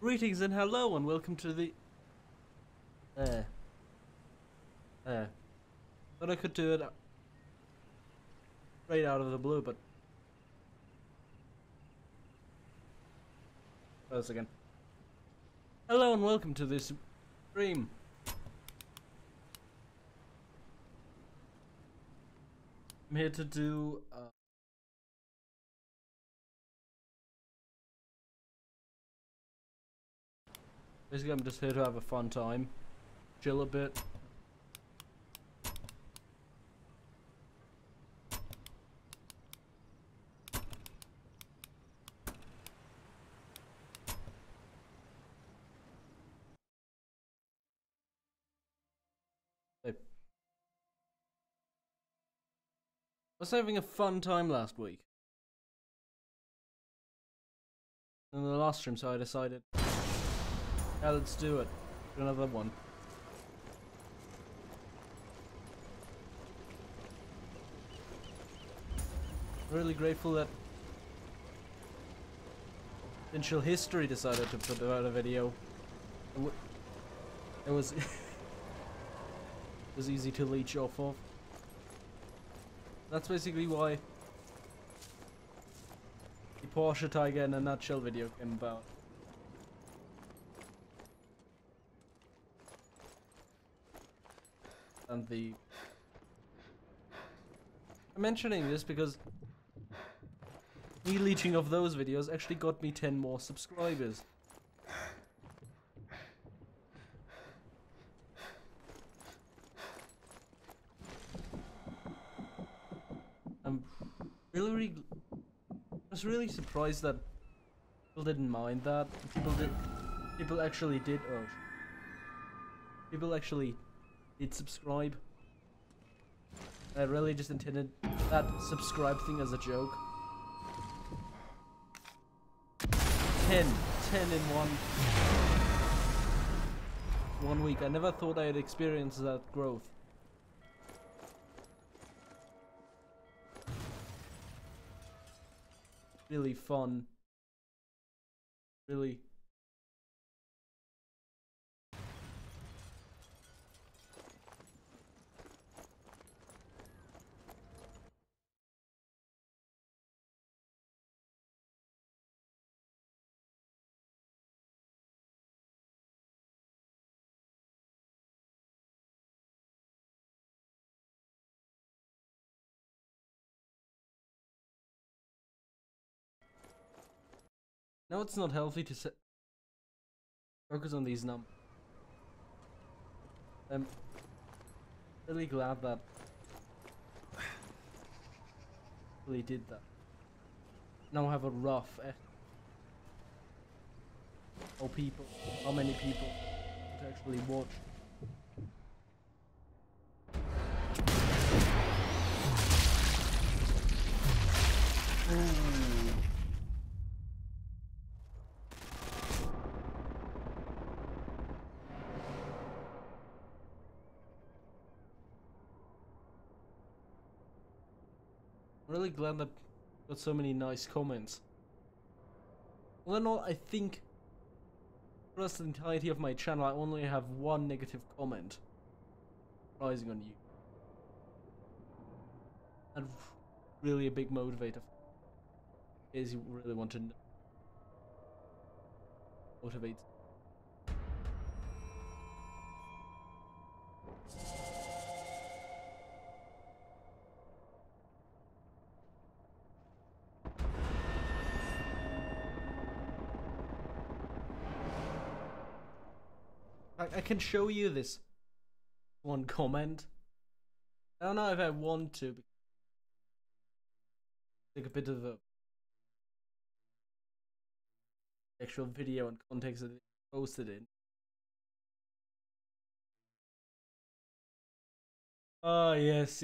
Greetings and hello and welcome to the... Thought I could do it right out of the blue, but... Close again. Hello and welcome to this stream. I'm here to do... Basically, I'm just here to have a fun time. Chill a bit. I was having a fun time last week. In the last stream, so I decided... Yeah, let's do it. Do another one. Really grateful that Potential History decided to put out a video. It was it was easy to leech off of. That's basically why the Porsche Tiger in a Nutshell video came about. And I'm mentioning this because me leeching off those videos actually got me 10 more subscribers. I'm I was really surprised that people didn't mind that. People actually did subscribe. I really just intended that subscribe thing as a joke. 10 in one week. I never thought I'd experience that growth. Really fun. Really. No, it's not healthy to focus on these numbers. I'm really glad that really did that. Now I have a rough how many people to actually watch. Ooh. I'm really glad that got so many nice comments. All in all, I think across the entirety of my channel, I only have one negative comment rising on you. And really a big motivator. Is you really want to motivate. I can show you this one comment. I don't know if I want to. Take a bit of a actual video and context that it's posted in. Oh yes.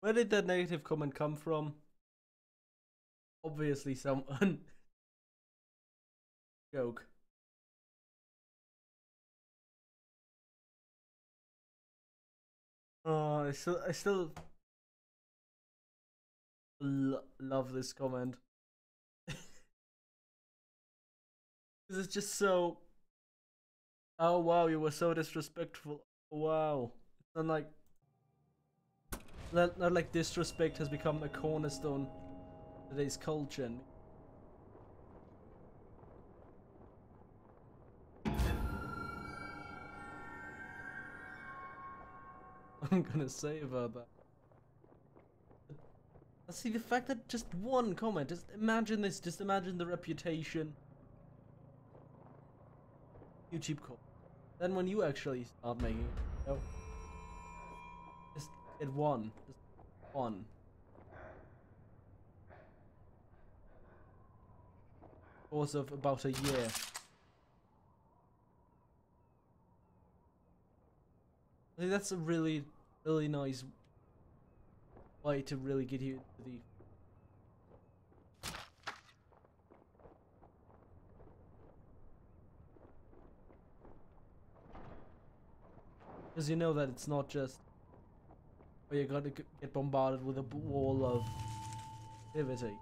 Where did that negative comment come from? Obviously someone joke. on, I still love this comment. Because it's just so. Oh wow, you were so disrespectful. Wow, it's not like disrespect has become a cornerstone of today's culture. I'm gonna say about that. See, the fact that just one comment, just imagine this, just imagine the reputation. YouTube comment. Then when you actually start making it, you know, just get one. Just one. Course of about a year. I think that's a really, really nice way to really get you into the. Because you know that it's not just where you're gonna get bombarded with a wall of activity.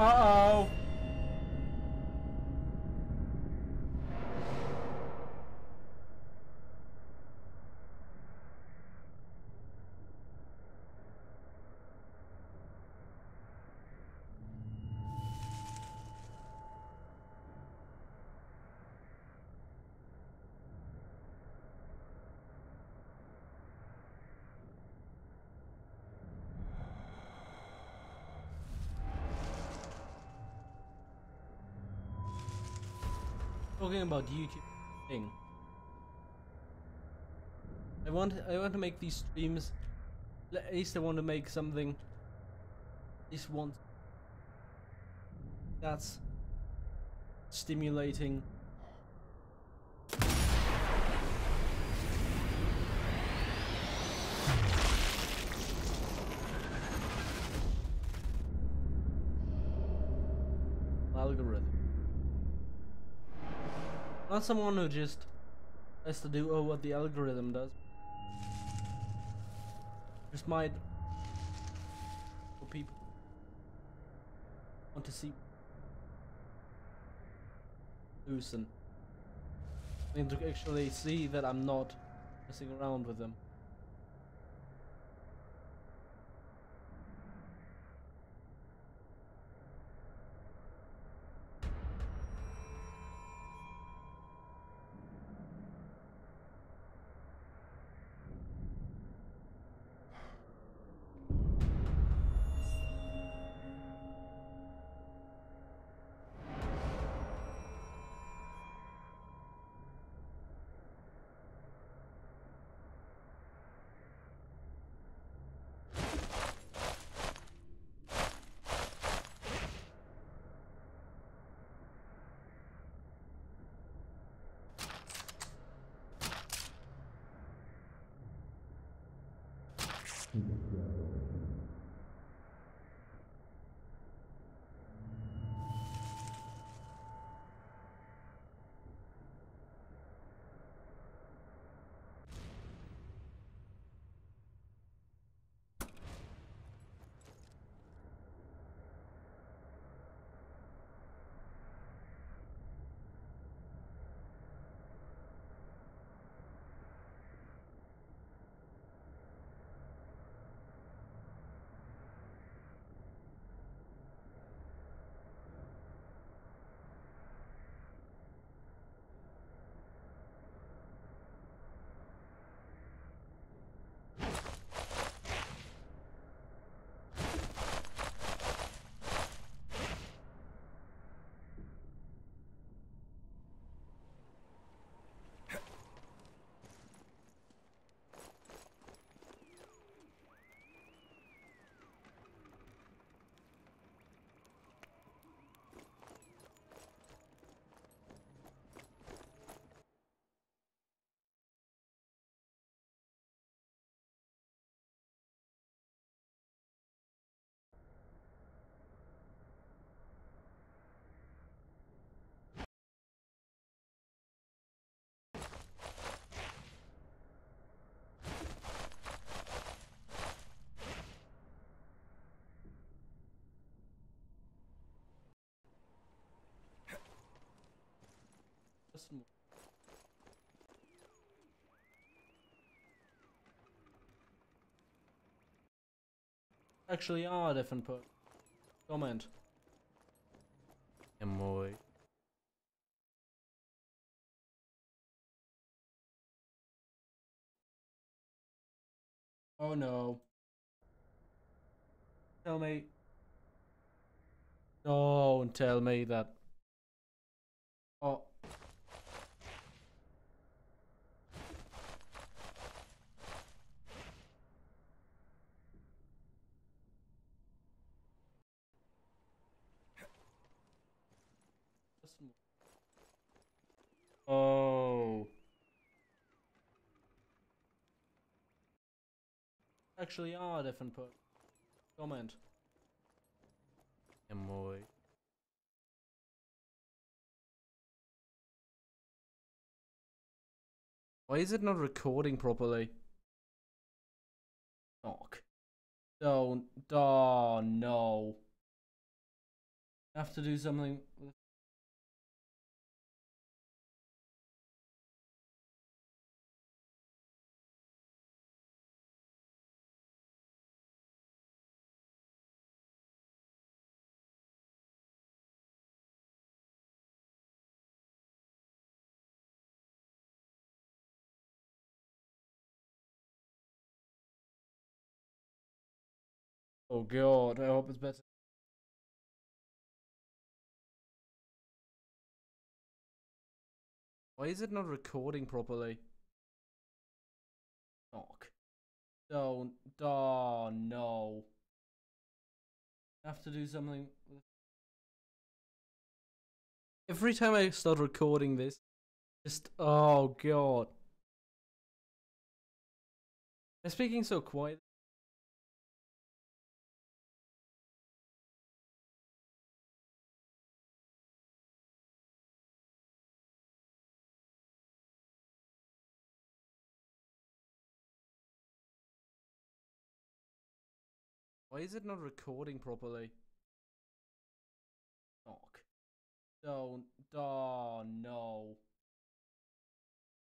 Uh-oh! Talking about YouTube thing. I want to make these streams. At least I want to make something. At least once. That's stimulating. Algorithm. Not someone who just has to do what the algorithm does. Just might people want to see loosen. I mean, to actually see that I'm not messing around with them. Actually are different per comment. Boy. Oh no. Tell me. Don't tell me that. Oh. Oh. Actually are different per comment. Boy. Why is it not recording properly? Knock. Don't. Oh no. I have to do something. Oh god, I hope it's better. Why is it not recording properly? Knock. Don't. Oh no. I have to do something. Every time I start recording this, just. Oh god. I'm speaking so quiet. Why is it not recording properly? Knock. Don't. Oh no.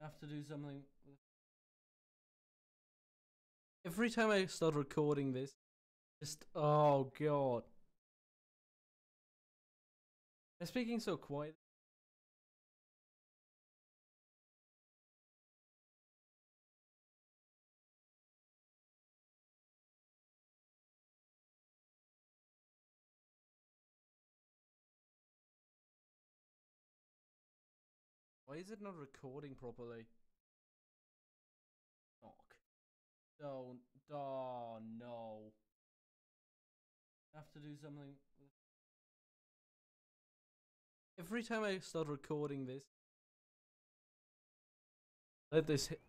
I have to do something. Every time I start recording this, just. Oh god. I'm speaking so quiet. Why is it not recording properly? Knock. Don't. Oh no. I have to do something. Every time I start recording this, let this hit.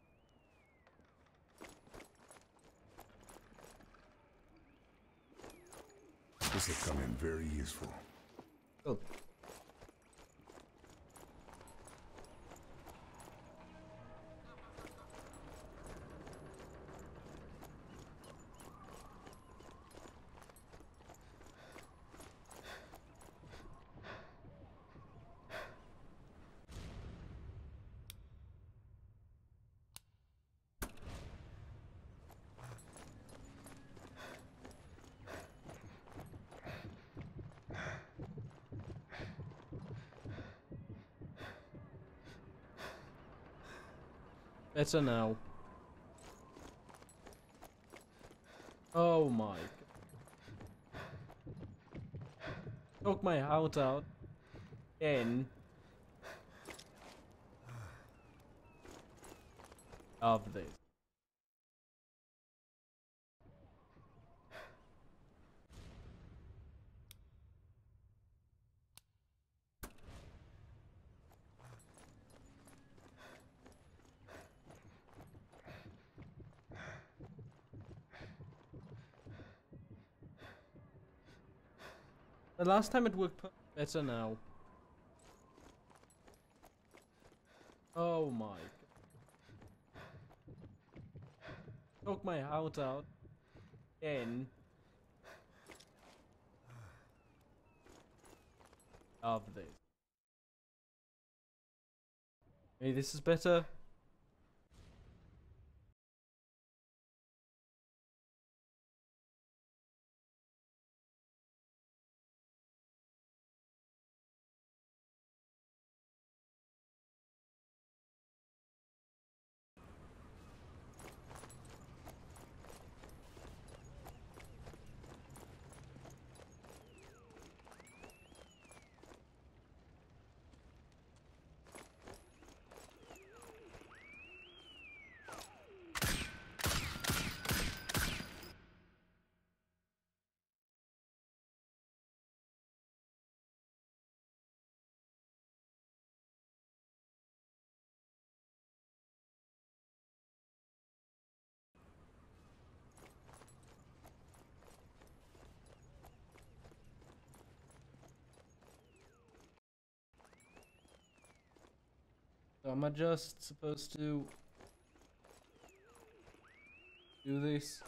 This will come in very useful. Oh. Better now. Oh my. Took my heart out. Again. Of this. The last time it worked better now. Oh my. Took my heart out. Again. Of this. Maybe this is better. So am I just supposed to do this?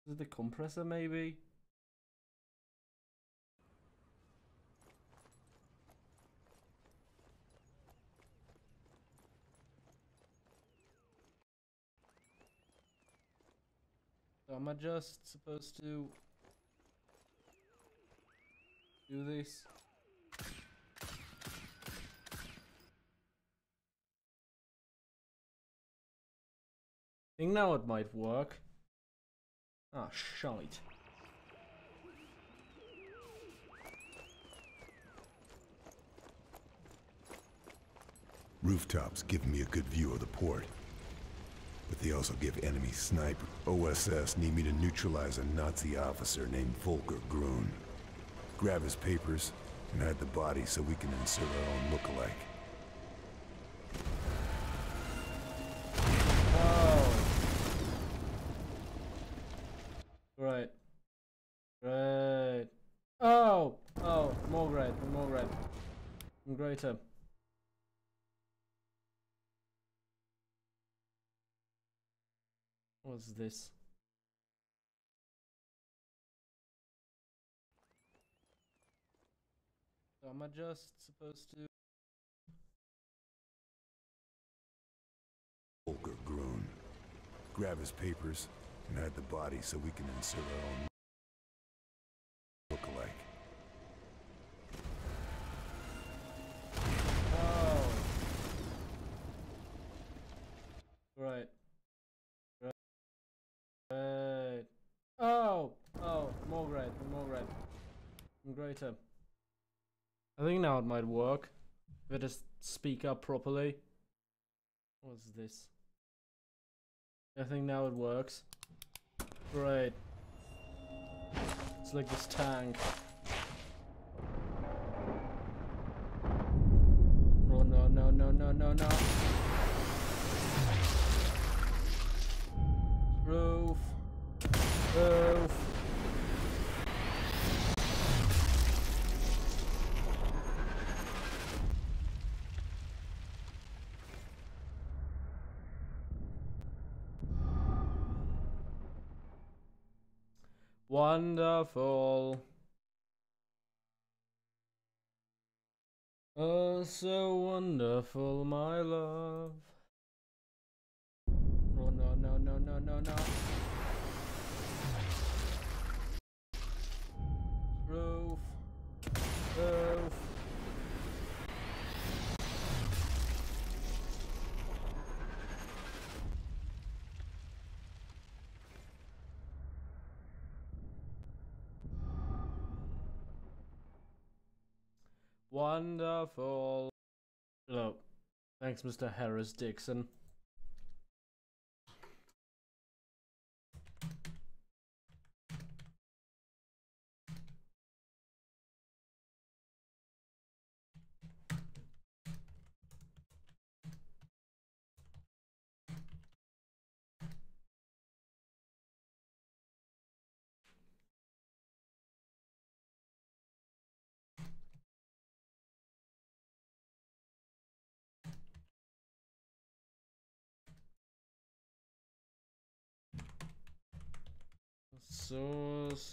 Is it the compressor maybe? So am I just supposed to do this? I think now it might work. Ah, shite. Rooftops give me a good view of the port. But they also give enemy sniper. OSS need me to neutralize a Nazi officer named Volker Grun. Grab his papers and hide the body so we can insert our own lookalike. Right. Right. Oh! Oh, more red, more red. Greater. What's this? So am I just supposed to... Volker Grun. Grab his papers and hide the body so we can insert our own lookalike. Oh! Right. Right. Oh! Oh, more red, more red. Greater. I think now it might work. If I just speak up properly. What's this? I think now it works. Great. It's like this tank. Oh no, no, no, no, no, no. Roof. Roof. Wonderful. Oh, so wonderful, my love. Oh no, no, no, no, no, no. Roof. Roof. Wonderful. Oh, thanks, Mr. Harris Dixon. Source.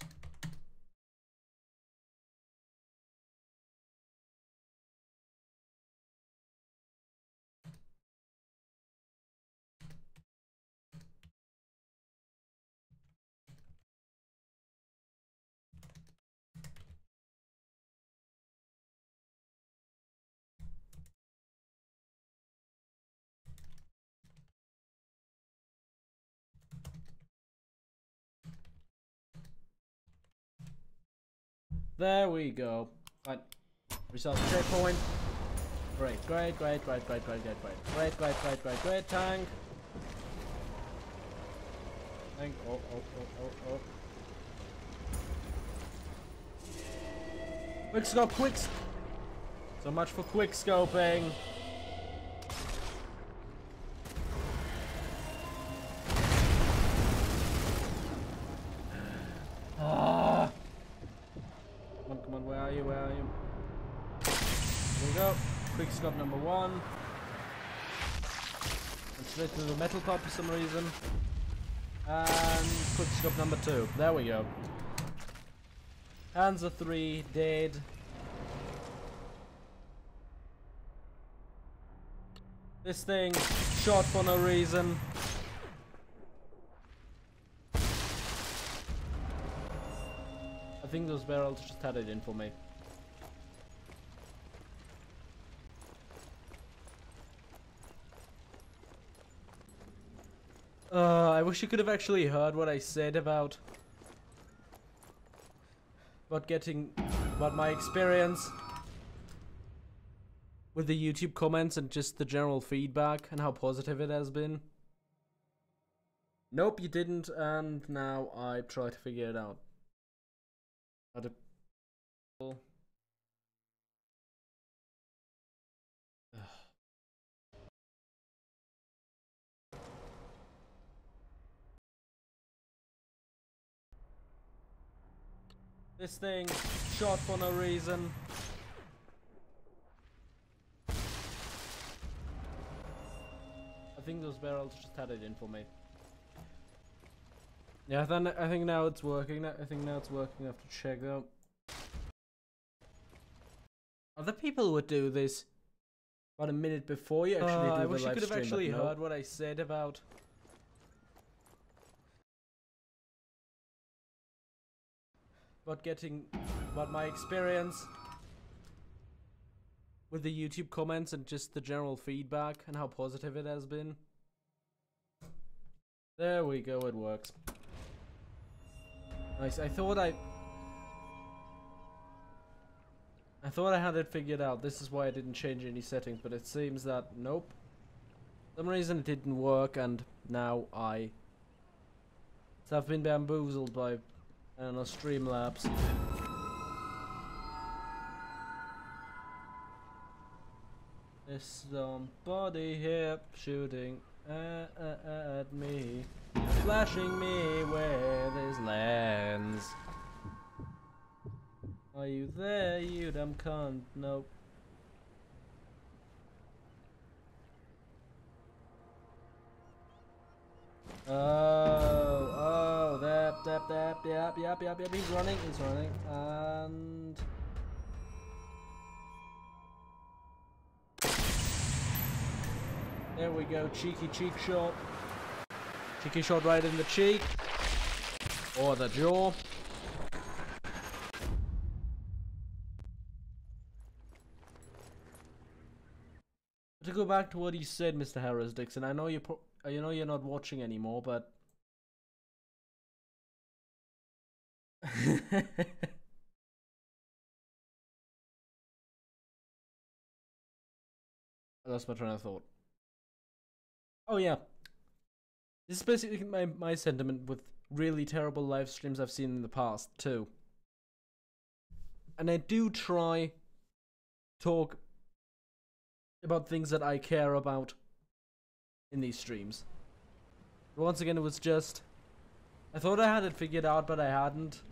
There we go. Right. Resolve the checkpoint. Great, great, great, great, great, great, great, great, great, great, great, great, great, tank. Tank. Oh, oh, oh, oh, oh. Quick scope, quick. So much for quick scoping. Ah. Come on, where are you? Where are you? Here we go. Quick scope number 1. And straight to the metal part for some reason. And quick scope number 2. There we go. Hands are 3, dead. This thing shot for no reason. I think those barrels just had it in for me. I wish you could have actually heard what I said about my experience with the YouTube comments and just the general feedback and how positive it has been. Nope, you didn't, and now I try to figure it out. How to... This thing shot for no reason. I think those barrels just had it in for me. Yeah, I think now it's working. I think now it's working. I have to check though. Other people would do this about a minute before you actually do the live stream. I wish you could have actually heard what I said about my experience with the YouTube comments and just the general feedback and how positive it has been. There we go, it works. Nice. I thought I had it figured out. This is why I didn't change any settings, but it seems that nope. For some reason it didn't work, and now I've been bamboozled by, I don't know, Streamlabs. There's somebody here shooting at me, flashing me with his lens. Are you there, you dumb cunt? Nope. Oh, yep, he's running, and... There we go, cheeky cheek shot. Cheeky shot right in the cheek. Or the jaw. To go back to what you said, Mr. Harris Dixon, I know you're not watching anymore, but I lost my train of thought. Oh yeah, this is basically my sentiment with really terrible live streams I've seen in the past too. And I do try talk about things that I care about in these streams. But once again, it was just, I thought I had it figured out, but I hadn't.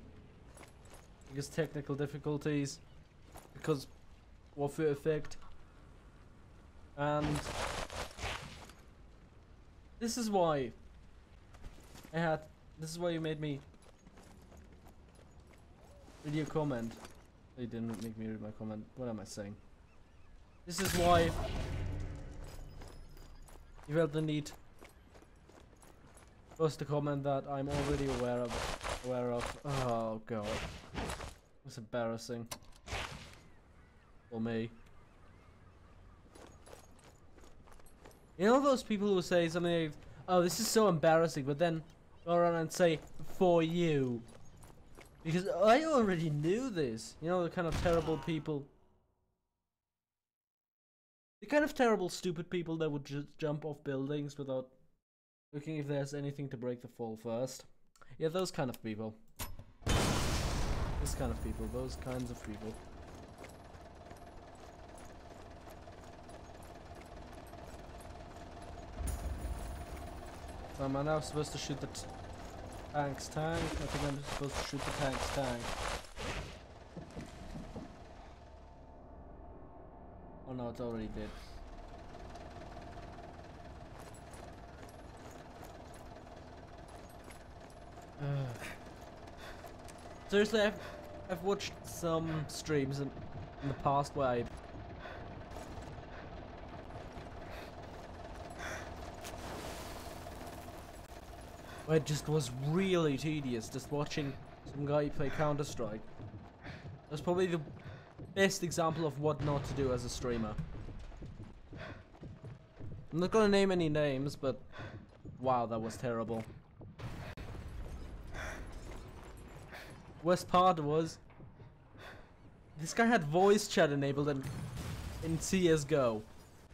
Because technical difficulties, because warfare effect, and this is why you made me Read your comment. They didn't make me read my comment. What am I saying? This is why you felt the need to post a comment that I'm already aware of. Oh god. It's embarrassing. For me. You know those people who say something like, oh, this is so embarrassing, but then go around and say, for you. Because I already knew this. You know, the kind of terrible people. The kind of terrible, stupid people that would just jump off buildings without looking if there's anything to break the fall first. Yeah, those kind of people. Those kinds of people. So am I now supposed to shoot the tank's tank? I think I'm supposed to shoot the tank's tank. Oh no, it already did. Seriously, I've watched some streams in the past where it just was really tedious just watching some guy play Counter-Strike. That's probably the best example of what not to do as a streamer. I'm not gonna name any names, but wow, that was terrible. Worst part was this guy had voice chat enabled in CSGO.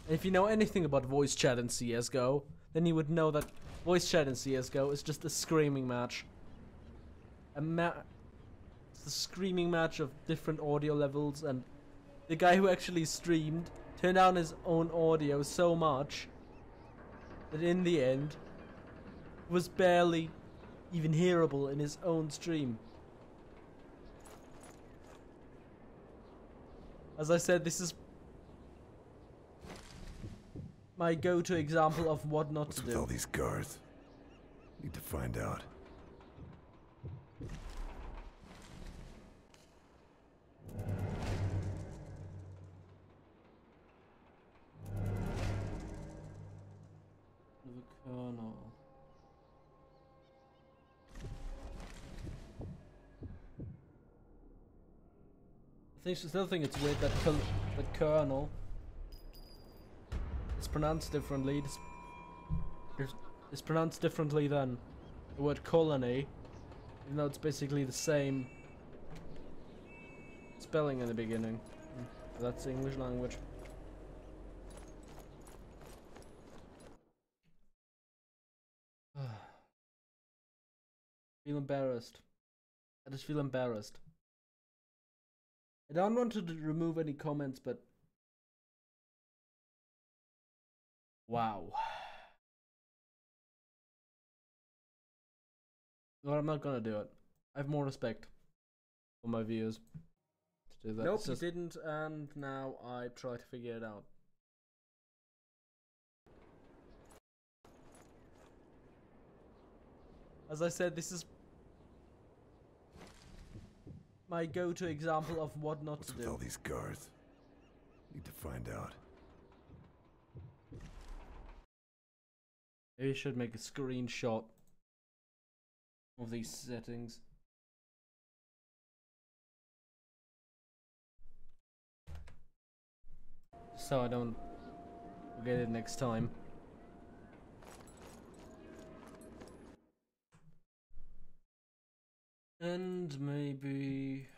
And if you know anything about voice chat in CSGO, then you would know that voice chat in CSGO is just a screaming match. It's a screaming match of different audio levels, and the guy who actually streamed turned down his own audio so much that in the end it was barely even hearable in his own stream. As I said, this is my go-to example of what not to do. What's with all these guards? Need to find out. The colonel. I still think it's weird that the colonel is pronounced differently. It's pronounced differently than the word colony, even though it's basically the same spelling in the beginning. That's the English language. Feel embarrassed. I just feel embarrassed. I don't want to remove any comments, but wow. Well, I'm not gonna do it. I have more respect for my viewers to do that. Nope, you didn't, and now I try to figure it out. As I said, this is my go-to example of what not to do. What's with all these guards? Need to find out. Maybe I should make a screenshot of these settings. So I don't forget it next time. And maybe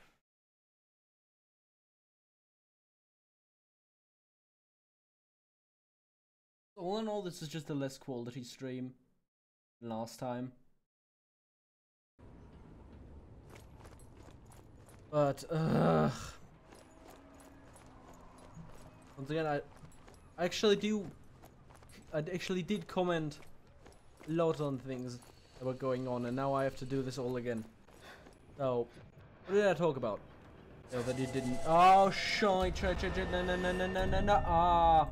all in all, this is just a less quality stream than last time. But once again, I actually did comment a lot on things that were going on, and now I have to do this all again. So, what did I talk about? Oh, that you didn't. Oh, shite, no, ah.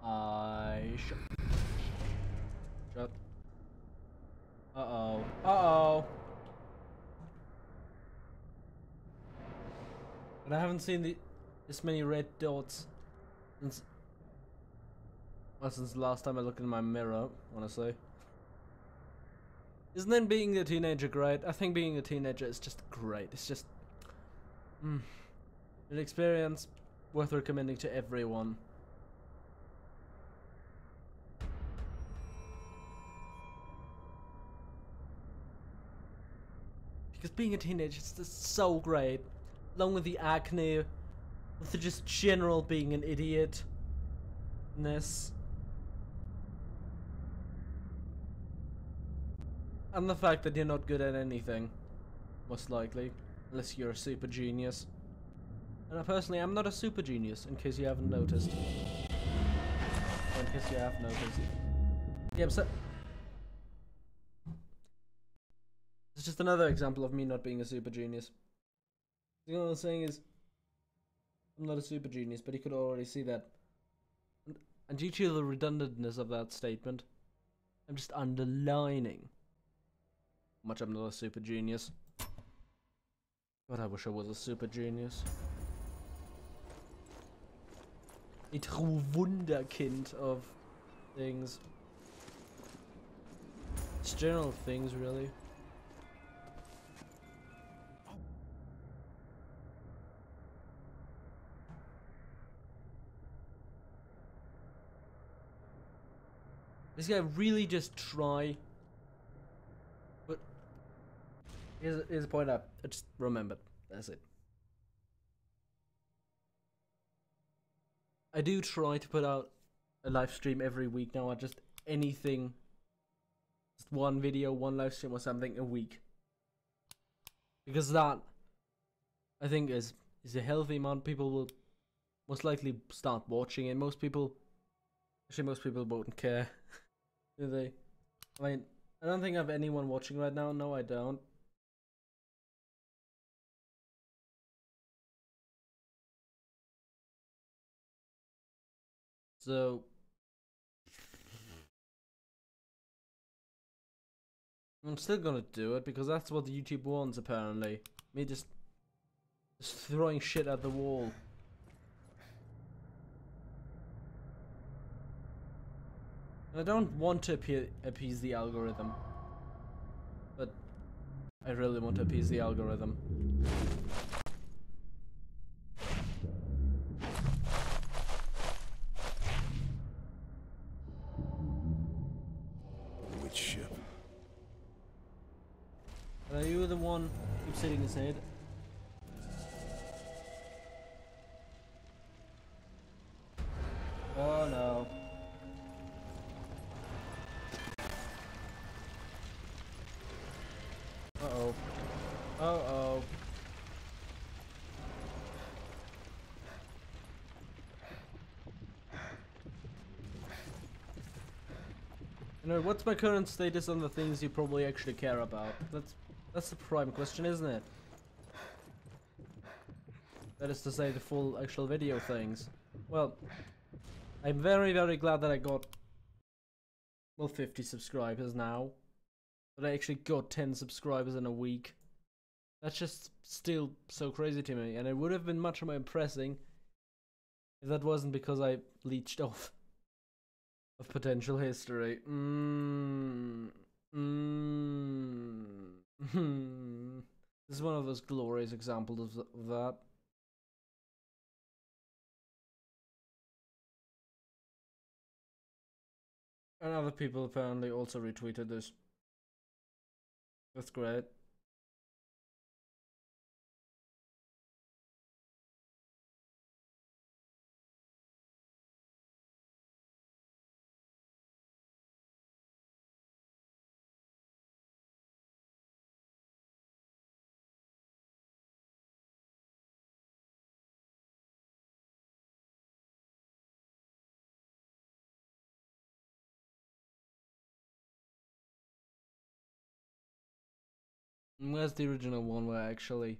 I But I haven't seen this many red dots since, well, since the last time I looked in my mirror, honestly. Isn't then being a teenager great? I think being a teenager is just great. It's just an experience worth recommending to everyone. Because being a teenager is just so great. Along with the acne, with the just general being an idiot-ness. And the fact that you're not good at anything. Most likely. Unless you're a super genius. And I personally am not a super genius, in case you haven't noticed. Or in case you have noticed. Yeah, so it's just another example of me not being a super genius. You know what I'm saying is, I'm not a super genius, but you could already see that. And due to the redundantness of that statement, I'm just underlining how much I'm not a super genius. God, I wish I was a super genius. A true Wunderkind of things. Just general things, really. This guy really just try. But here's a point I just remembered. That's it. I do try to put out a live stream every week now. I just anything, just one video, one live stream or something a week. Because that, I think, is a healthy amount. People will most likely start watching it. Most people won't care. Do they? I mean, I don't think I have anyone watching right now. No, I don't. So I'm still gonna do it because that's what YouTube wants, apparently. Me just throwing shit at the wall. I don't want to appease the algorithm, but I really want to appease the algorithm. Which ship? Are you the one who's hitting his head? Oh no. Uh-oh. Uh-oh. You know, what's my current status on the things you probably actually care about? That's the prime question, isn't it? That is to say, the full actual video things. Well, I'm very, very glad that I got, well, 50 subscribers now. But I actually got 10 subscribers in a week. That's just still so crazy to me. And it would have been much more impressive if that wasn't because I leached off of potential history. This is one of those glorious examples of that. And other people apparently also retweeted this. That's great. And where's the original one where actually...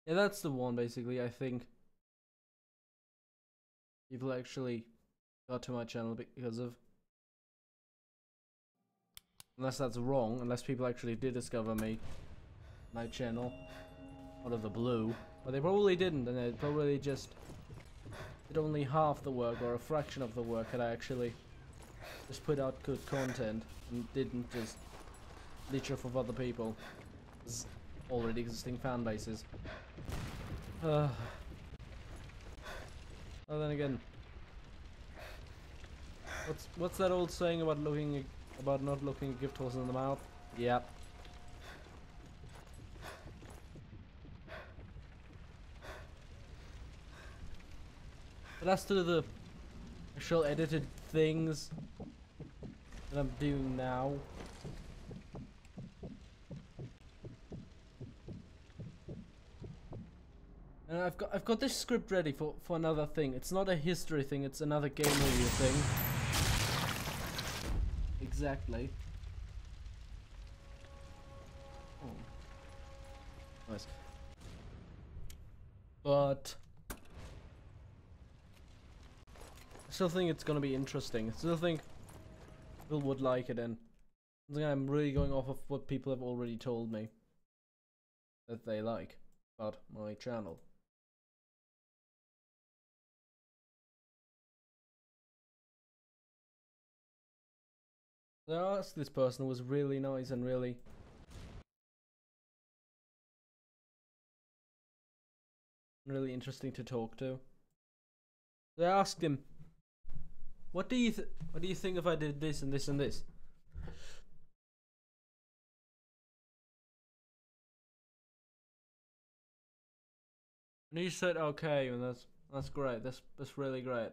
Yeah, that's the one, basically, I think. People actually got to my channel because of. Unless that's wrong, unless people actually did discover my channel out of the blue. But they probably didn't, and they probably just did only half the work or a fraction of the work that I actually just put out good content and didn't just leech off of other people. Already existing fan bases. Well, then again, what's that old saying about not looking a gift horse in the mouth? Yep. But as to the actual edited things that I'm doing now, and I've got this script ready for another thing. It's not a history thing, it's another game review thing. Exactly. Oh. Nice. But I still think it's gonna be interesting. I still think people would like it, and I'm really going off of what people have already told me that they like about my channel. I asked this person who was really nice and really interesting to talk to. I asked him, what do you think if I did this and this and this? And he said, okay, and that's great. That's really great.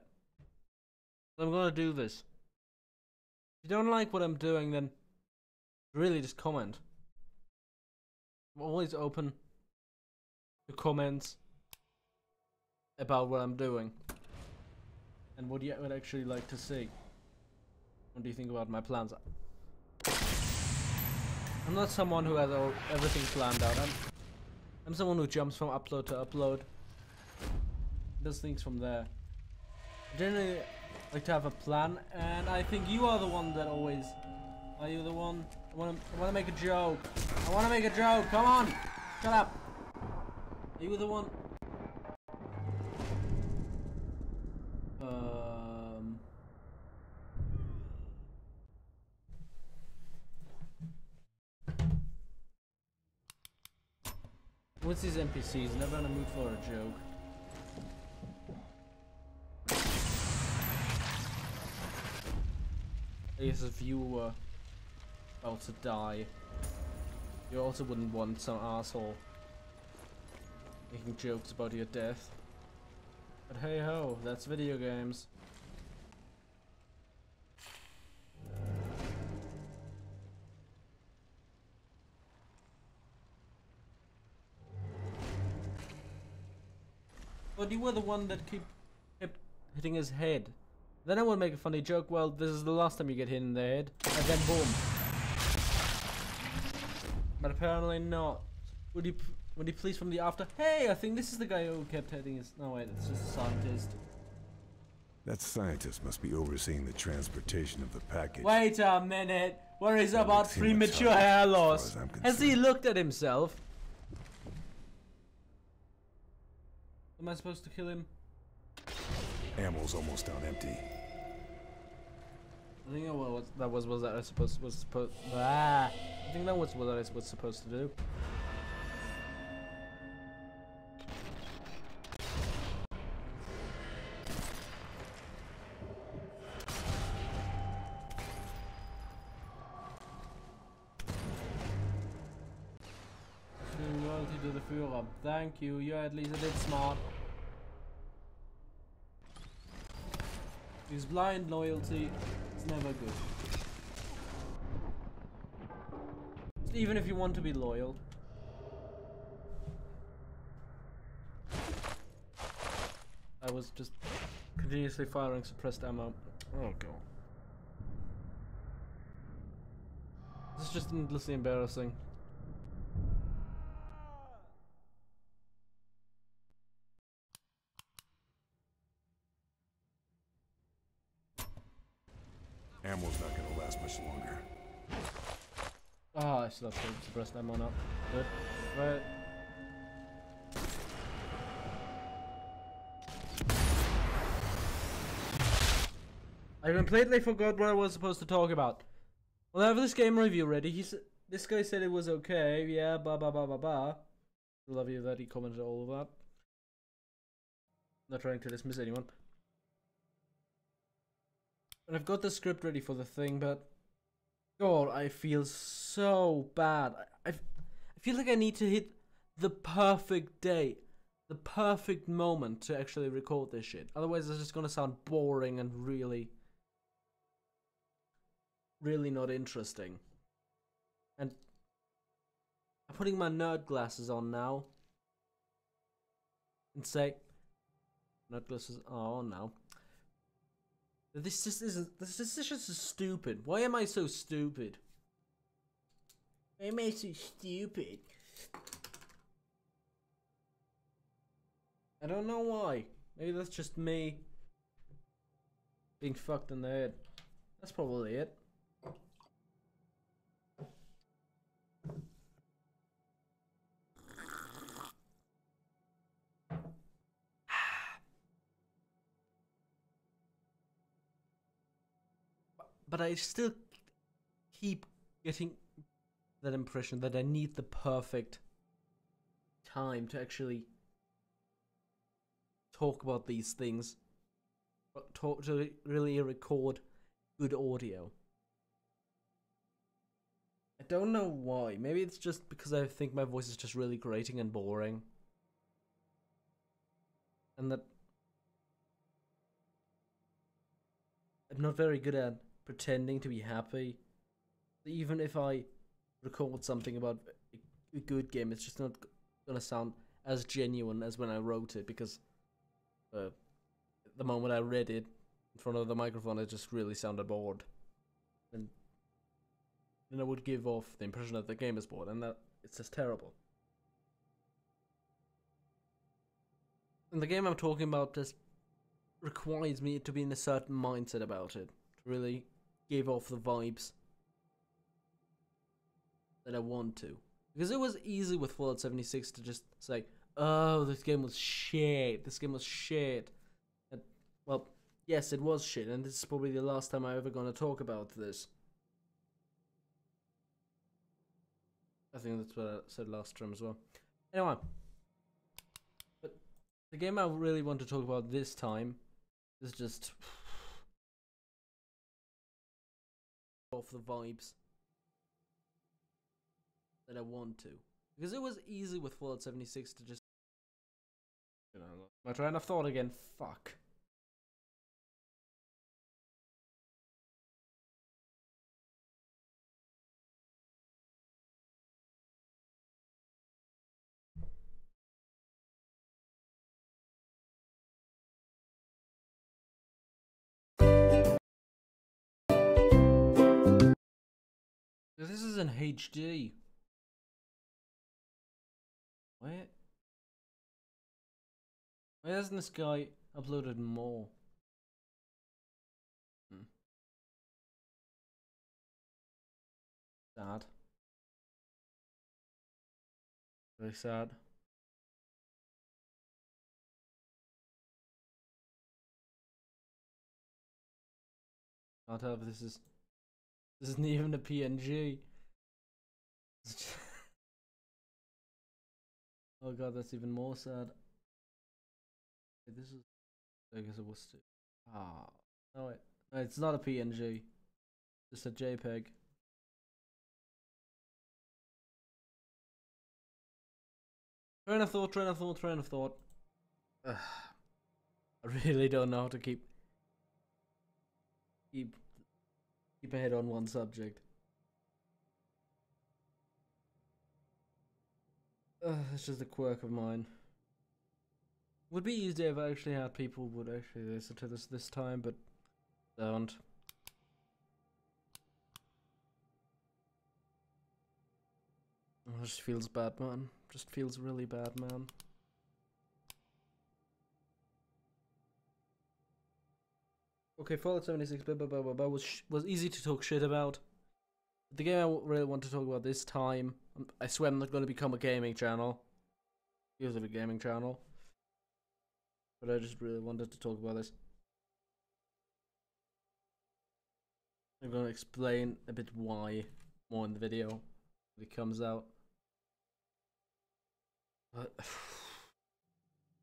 I'm gonna do this. If you don't like what I'm doing, then really just comment. I'm always open to comments about what I'm doing and what you would actually like to see. What do you think about my plans? I'm not someone who has everything planned out. I'm someone who jumps from upload to upload, does things from there. I generally like to have a plan, and I think you are the one that always. Are you the one? I wanna make a joke. I wanna make a joke. Come on, shut up. Are you the one? What's these NPCs? Never in a mood for a joke. I guess if you were about to die, you also wouldn't want some asshole making jokes about your death. But hey ho, that's video games. But you were the one that kept hitting his head. Then I would make a funny joke, well, this is the last time you get hit in the head, and then boom. But apparently not. Would you please from the after? Hey, I think this is the guy who kept hitting his... No wait, it's just a scientist. That scientist must be overseeing the transportation of the package. Wait a minute. Worries about premature hair loss. Has he looked at himself? Am I supposed to kill him? Ammo's almost down empty. I think that was what I think that was what I was supposed to do. Showing loyalty to the Führer. Thank you. You're at least a bit smart. Because blind loyalty is never good. Even if you want to be loyal. I was just continuously firing suppressed ammo. Oh god. This is just endlessly embarrassing. Ammo's not gonna last much longer. Oh, I still have to suppress that one up. Good. Right. I completely forgot what I was supposed to talk about. Well, I have this game review ready. This guy said it was okay. Yeah, ba ba ba ba ba. Love you that he commented all of that. Not trying to dismiss anyone. And I've got the script ready for the thing, but God, I feel so bad. I feel like I need to hit the perfect day, the perfect moment to actually record this shit. Otherwise, it's just gonna sound boring and really not interesting. And I'm putting my nerd glasses on now. And say, nerd glasses are on now. This is just stupid. Why am I so stupid? Why am I so stupid? I don't know why. Maybe that's just me being fucked in the head. That's probably it. But I still keep getting that impression that I need the perfect time to actually talk about these things. To really record good audio. I don't know why. Maybe it's just because I think my voice is just really grating and boring. And that I'm not very good at pretending to be happy. Even if I record something about a good game, it's just not gonna sound as genuine as when I wrote it, because the moment I read it in front of the microphone, it just really sounded bored. And then I would give off the impression that the game is bored, and that it's just terrible. And the game I'm talking about just requires me to be in a certain mindset about it, to really give off the vibes that I want to. Because it was easy with Fallout 76 to just say, oh, this game was shit, this game was shit. And, well, yes, it was shit, and this is probably the last time I'm ever gonna talk about this. I think that's what I said last stream as well. Anyway, but the game I really want to talk about this time is just off the vibes that I want to. Because it was easy with Fallout 76 to just, you know, my train of thought again, fuck. This is in HD. Why hasn't this guy uploaded more? Sad. Very sad. Can't tell if this isn't even a PNG. Oh god, that's even more sad. This is, I guess it was too. Ah, no wait, no, it's not a PNG. Just a JPEG. Train of thought. Ugh. I really don't know how to keep a head on one subject. It's just a quirk of mine. Would be easier if I actually had people who would actually listen to this time, but don't. It just feels bad, man. Just feels really bad, man. Okay, Fallout 76 was easy to talk shit about. The game I really want to talk about this time, I swear I'm not going to become a gaming channel. Here's a gaming channel. But I just really wanted to talk about this. I'm going to explain a bit why more in the video when it comes out. But I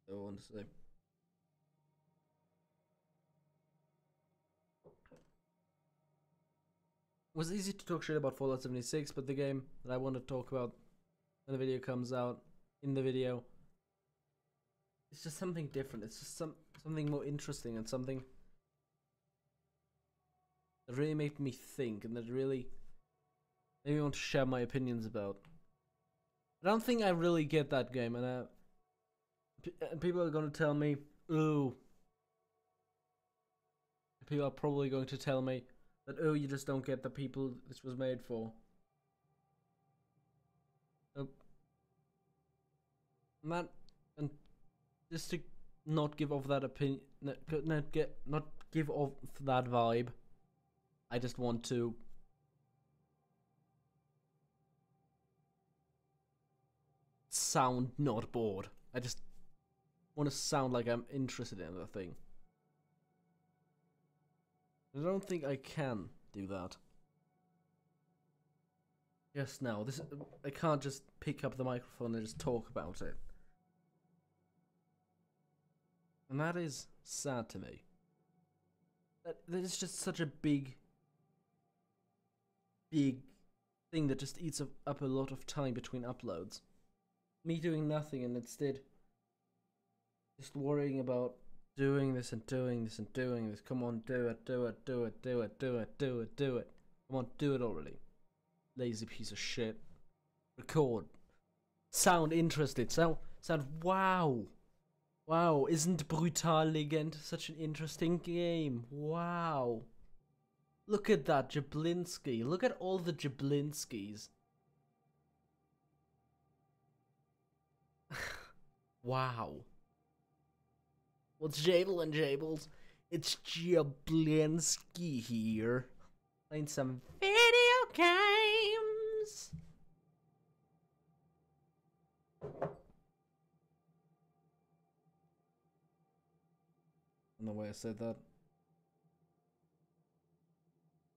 don't want to say. It was easy to talk shit about Fallout 76, but the game that I want to talk about when the video comes out, in the video, it's just something different. It's just something more interesting and something that really made me think and that really made me want to share my opinions about. I don't think I really get that game, and people are going to tell me, ooh. People are probably going to tell me that, oh, you just don't get the people this was made for. And just to not give off that opinion, not give off that vibe, I just want to sound not bored. I just want to sound like I'm interested in the thing. I don't think I can do that. Yes, now I can't just pick up the microphone and just talk about it. And that is sad to me. That is just such a big thing that just eats up a lot of time between uploads. Me doing nothing and instead just worrying about doing this and doing this and doing this. Come on, do it, do it, do it, do it, do it, do it, do it. Come on, do it already. Lazy piece of shit. Record. Sound interested. Sound wow. Wow, isn't Brutal Legend such an interesting game? Wow. Look at that, Jablinski. Look at all the Jablinskis. Wow. What's Jabel and Jables? It's Jablinski here. Playing some video games. I don't know why I said that.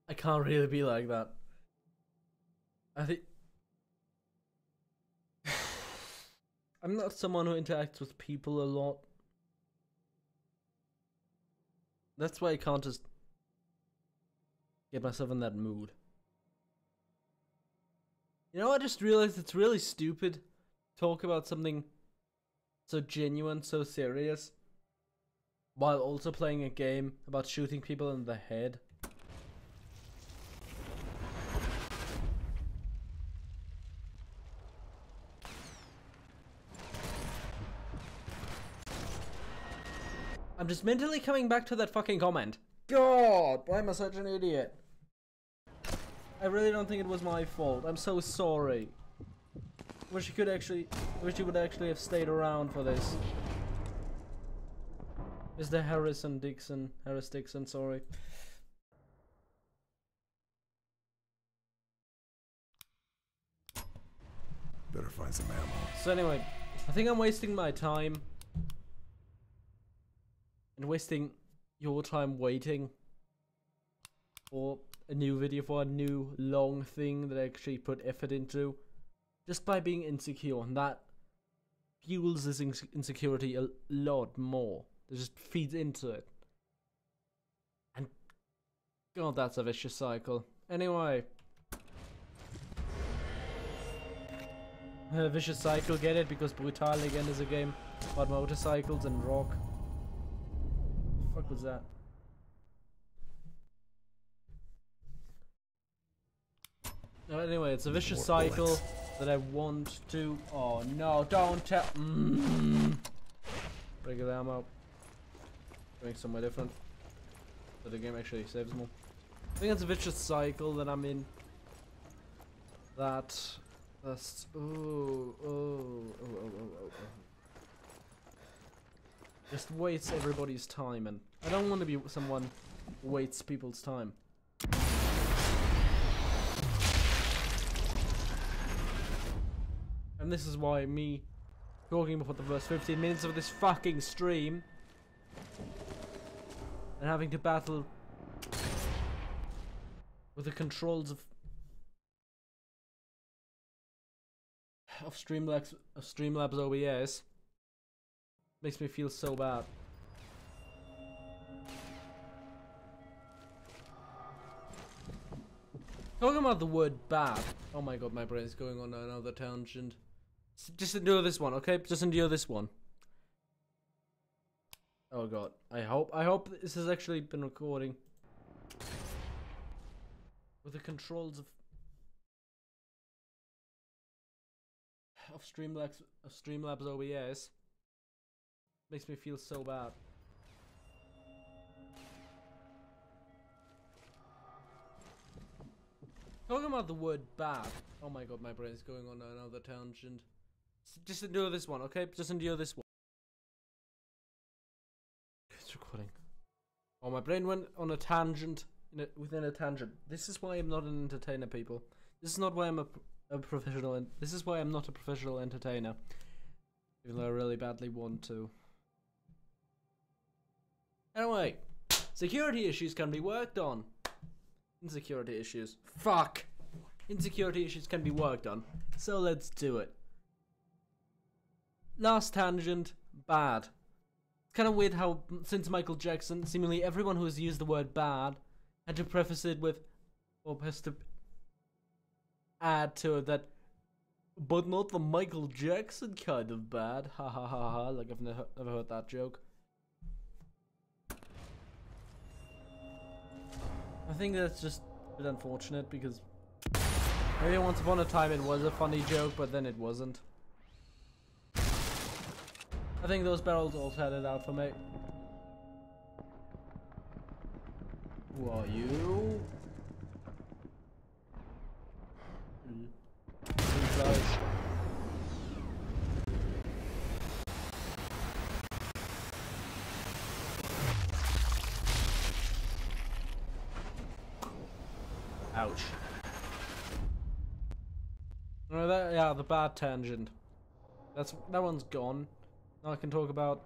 I can't really be like that. I think I'm not someone who interacts with people a lot. That's why I can't just get myself in that mood. You know, I just realized it's really stupid to talk about something so genuine, so serious, while also playing a game about shooting people in the head. I'm just mentally coming back to that fucking comment. God, why am I such an idiot? I really don't think it was my fault. I'm so sorry. Wish you would actually have stayed around for this. Mr. Harris Dixon, sorry. Better find some ammo. So anyway, I think I'm wasting my time. And wasting your time waiting for a new video, for a new long thing that I actually put effort into, just by being insecure, and that fuels this insecurity a lot more. It just feeds into it, and God, that's a vicious cycle. Anyway, vicious cycle, get it? Because Brutal again is a game about motorcycles and rock. What was that? No, anyway, it's a vicious cycle that I want to. Oh no! Don't tell. Regular ammo. Doing somewhere different, so the game actually saves more. I think it's a vicious cycle that I'm in. That's just wastes everybody's time, and I don't want to be someone who wastes people's time. And this is why me talking about the first 15 minutes of this fucking stream and having to battle with the controls of Streamlabs OBS makes me feel so bad. Talking about the word bad. Oh my god, my brain is going on another tangent. Just endure this one, okay? Just endure this one. Oh god, I hope this has actually been recording. With the controls of Streamlabs OBS makes me feel so bad. Talking about the word bad. Oh my god, my brain is going on another tangent. Just endure this one, okay? Just endure this one. It's recording. Oh, my brain went on a tangent within a tangent. This is why I'm not an entertainer, people. This is not why I'm a professional. This is why I'm not a professional entertainer. Even though I really badly want to. Anyway, security issues can be worked on. Insecurity issues. Fuck! Insecurity issues can be worked on. So let's do it. Last tangent, bad. It's kind of weird how, since Michael Jackson, seemingly everyone who has used the word bad had to preface it with, or has to add to it that, but not the Michael Jackson kind of bad. Ha ha ha ha, like I've never heard that joke. I think that's just a bit unfortunate because maybe once upon a time it was a funny joke, but then it wasn't. I think those barrels all had it out for me. Who are you? Ouch. Oh, yeah, the bad tangent. That one's gone. Now I can talk about.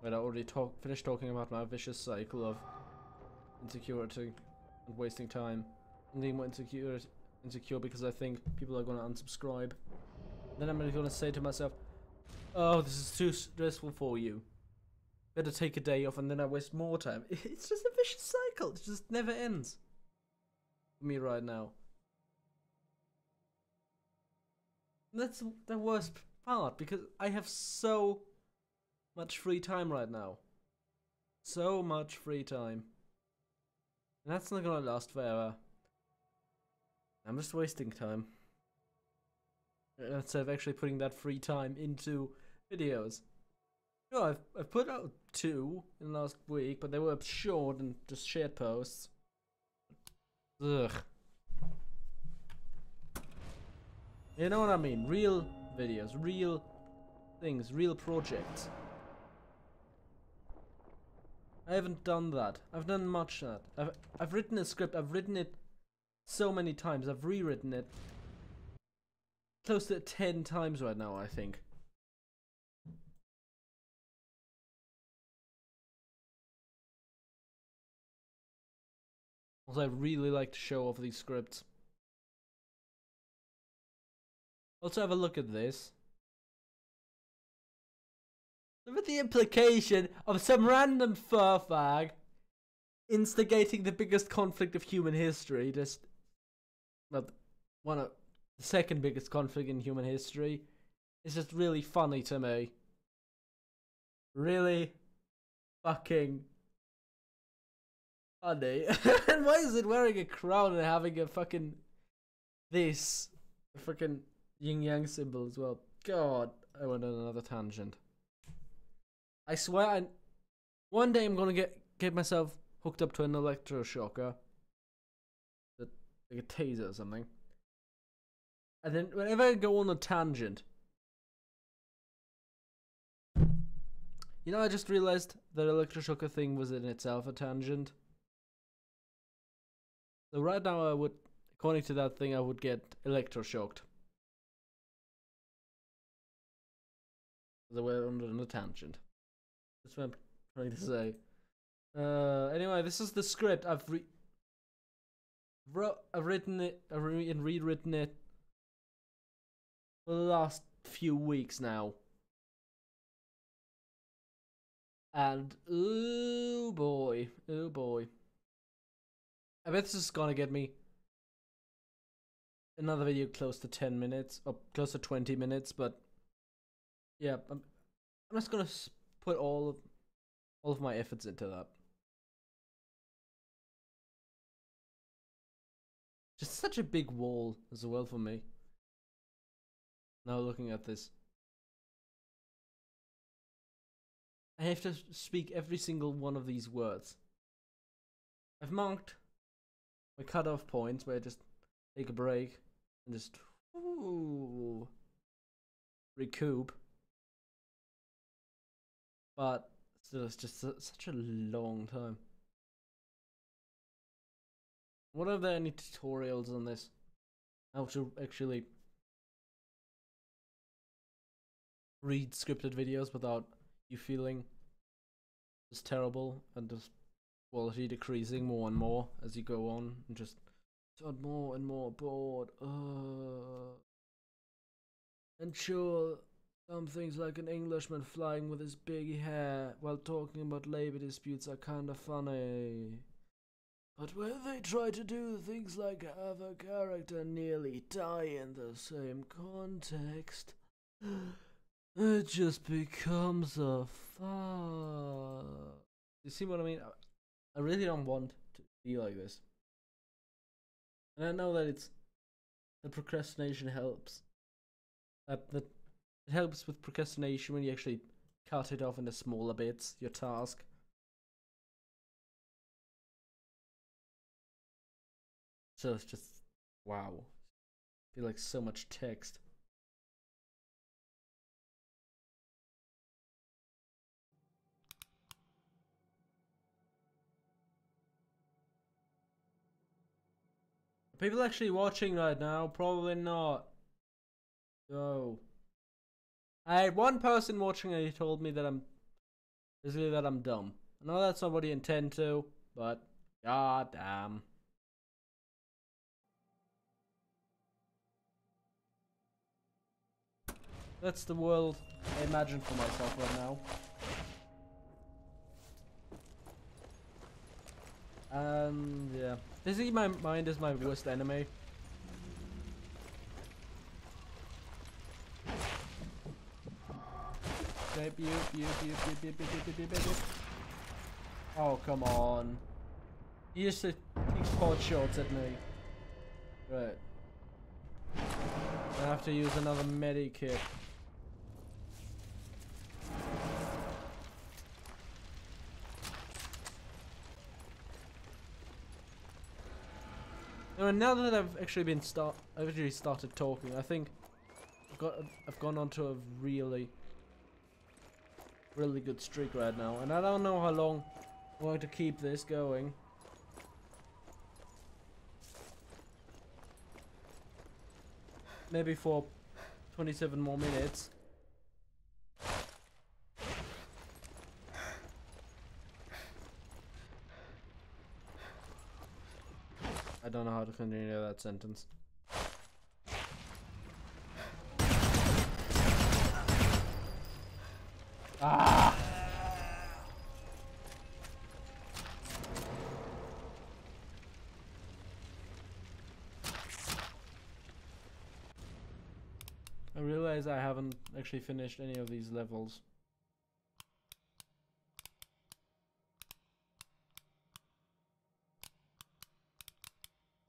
Wait, I already finished talking about my vicious cycle of insecurity and wasting time. I'm getting more insecure because I think people are gonna unsubscribe. Then I'm gonna say to myself, "Oh, this is too stressful for you. Better take a day off," and then I waste more time. It's just a vicious cycle. It just never ends. For me right now. That's the worst part because I have so much free time right now. So much free time. And that's not gonna last forever. I'm just wasting time. Instead of actually putting that free time into videos. No, I've put out 2 in the last week, but they were short and just shared posts. Ugh. You know what I mean? Real videos, real things, real projects. I haven't done that. I've done much of that. I've written a script. I've written it so many times. I've rewritten it close to 10 times right now, I think. Also, I really like to show off these scripts. Also, have a look at this. Look at the implication of some random furfag instigating the biggest conflict of human history. Just, well, the second biggest conflict in human history. It's just really funny to me. Really fucking funny. And why is it wearing a crown and having a fucking this? A fucking yin-yang symbol as well. God, I went on another tangent. I swear, one day I'm gonna get myself hooked up to an electroshocker, like a taser or something, and then whenever I go on a tangent, you know, I just realized that electroshocker thing was in itself a tangent. So right now, I would, according to that thing, I would get electroshocked. They were on a tangent. That's what I'm trying to say. Anyway, this is the script. I've written it and rewritten it for the last few weeks now. And oh boy. I bet this is gonna get me another video close to 10 minutes, or close to 20 minutes, but yeah, I'm just gonna put all of my efforts into that. Just such a big wall as well for me. Now looking at this, I have to speak every single one of these words. I've marked my cutoff points where I just take a break and just recoup. But still, it's just such a long time. What are there any tutorials on this? How to actually read scripted videos without you feeling just terrible and just quality decreasing more and more as you go on and just more and more bored. And sure, some things like an Englishman flying with his big hair while talking about labor disputes are kinda funny. But when they try to do things like have a character nearly die in the same context, it just becomes a fuck. You see what I mean? I really don't want to be like this. And I know that procrastination helps. That it helps with procrastination when you actually cut it off into smaller bits, your task. So it's just, wow. I feel like so much text. Are people actually watching right now? Probably not. So, I had one person watching and he told me that I'm dumb. I know that's not what you intend to, but god damn. That's the world I imagine for myself right now. Yeah. Basically my mind is my worst enemy. Oh, come on. He used to take pot shots at me. Right. I have to use another medikit. Now that I've actually started talking, I think I've gone onto a really good streak right now, and I don't know how long I'm going to keep this going. Maybe for 27 more minutes. I don't know how to continue that sentence. Ah! I realize I haven't actually finished any of these levels.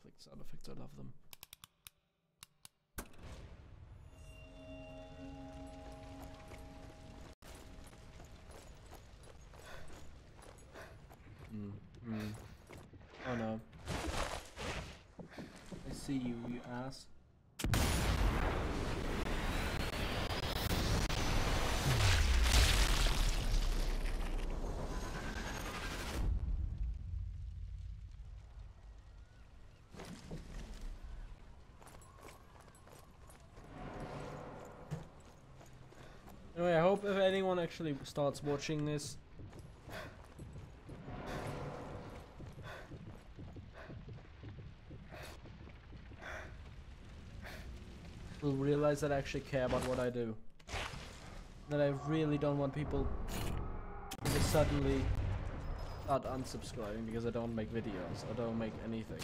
Click sound effects, I love them. Oh no. I see you, you ass. Anyway, I hope if actually starts watching this, will realize that I actually care about what I do. That I really don't want people to just suddenly start unsubscribing because I don't make videos or don't make anything.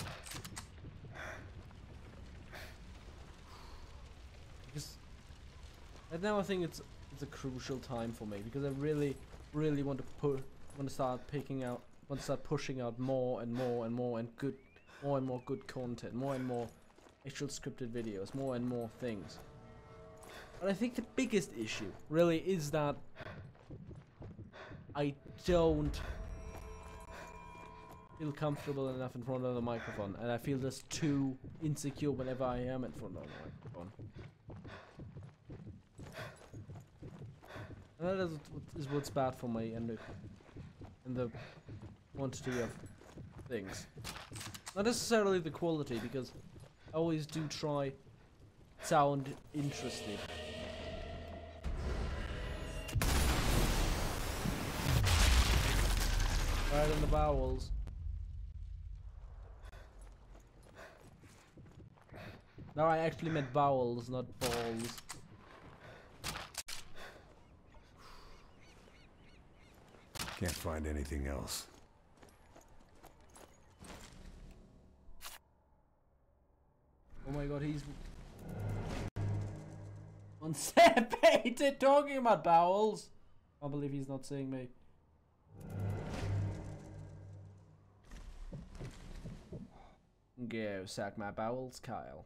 Because right now I think it's a crucial time for me, because I really want to start pushing out more and more good content, more and more actual scripted videos, more and more things. But I think the biggest issue really is that I don't feel comfortable enough in front of the microphone, and I feel just too insecure whenever I am in front of the microphone. And that is what's bad for me and the quantity of things. Not necessarily the quality, because I always do try sound interested. Right on the bowels. No, I actually meant bowels, not balls. Can't find anything else. Oh my god, he's on separated talking about bowels. I believe he's not seeing me. Go sack my bowels, Kyle.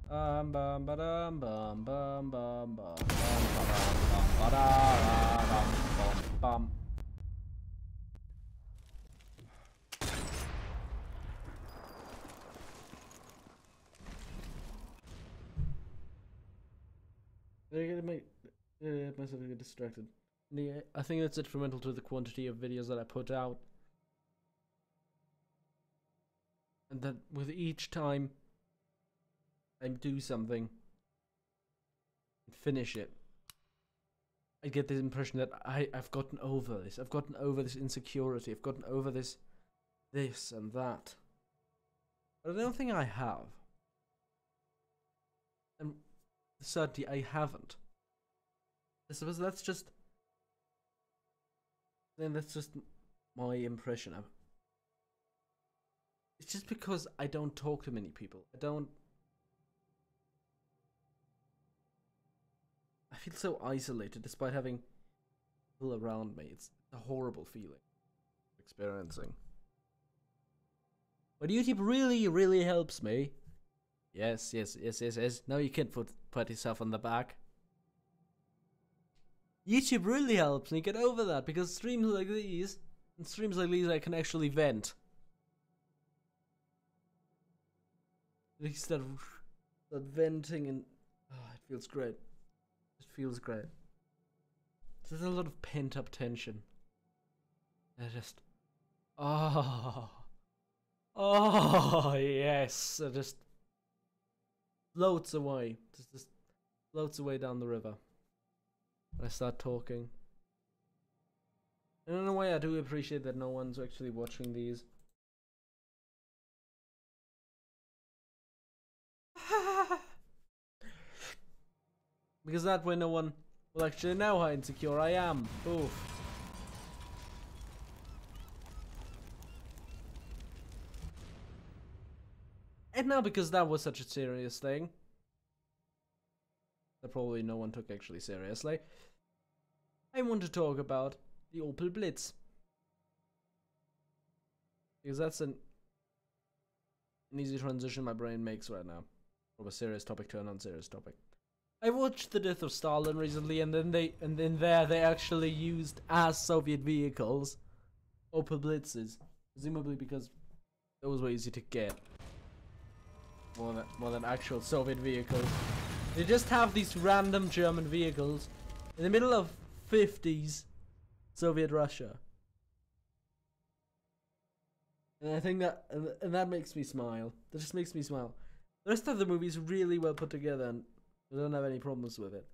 Bum bum ba-dum bum bum bum bum bum ba-da-da-dum bum bum. They're gonna make myself get distracted. Yeah, I think that's detrimental to the quantity of videos that I put out. And that with each time I do something and finish it, I get the impression that I've gotten over this. I've gotten over this insecurity. I've gotten over this and that. But I don't think I have. And certainly I haven't. I suppose that's just my impression of. It's just because I don't talk to many people. I feel so isolated despite having people around me. It's a horrible feeling experiencing. But YouTube really helps me. Yes. Now you can pat yourself on the back. YouTube really helps me get over that, because streams like these I can actually vent. Instead of venting, and it feels great. It feels great. There's a lot of pent up tension. I just oh yes, it just floats away. Just floats away down the river. When I start talking. And in a way, I do appreciate that no one's actually watching these. Because that way no one will actually know how insecure I am. Oof. And now, because that was such a serious thing, that probably no one took actually seriously, I want to talk about the Opel Blitz. Because that's an easy transition my brain makes right now. From a serious topic to a non-serious topic. I watched The Death of Stalin recently, and then they actually used as Soviet vehicles Opel Blitzes. Presumably because those were easy to get. More than actual Soviet vehicles. They just have these random German vehicles in the middle of 50s Soviet Russia. And I think that makes me smile. That just makes me smile. The rest of the movie is really well put together, and I don't have any problems with it.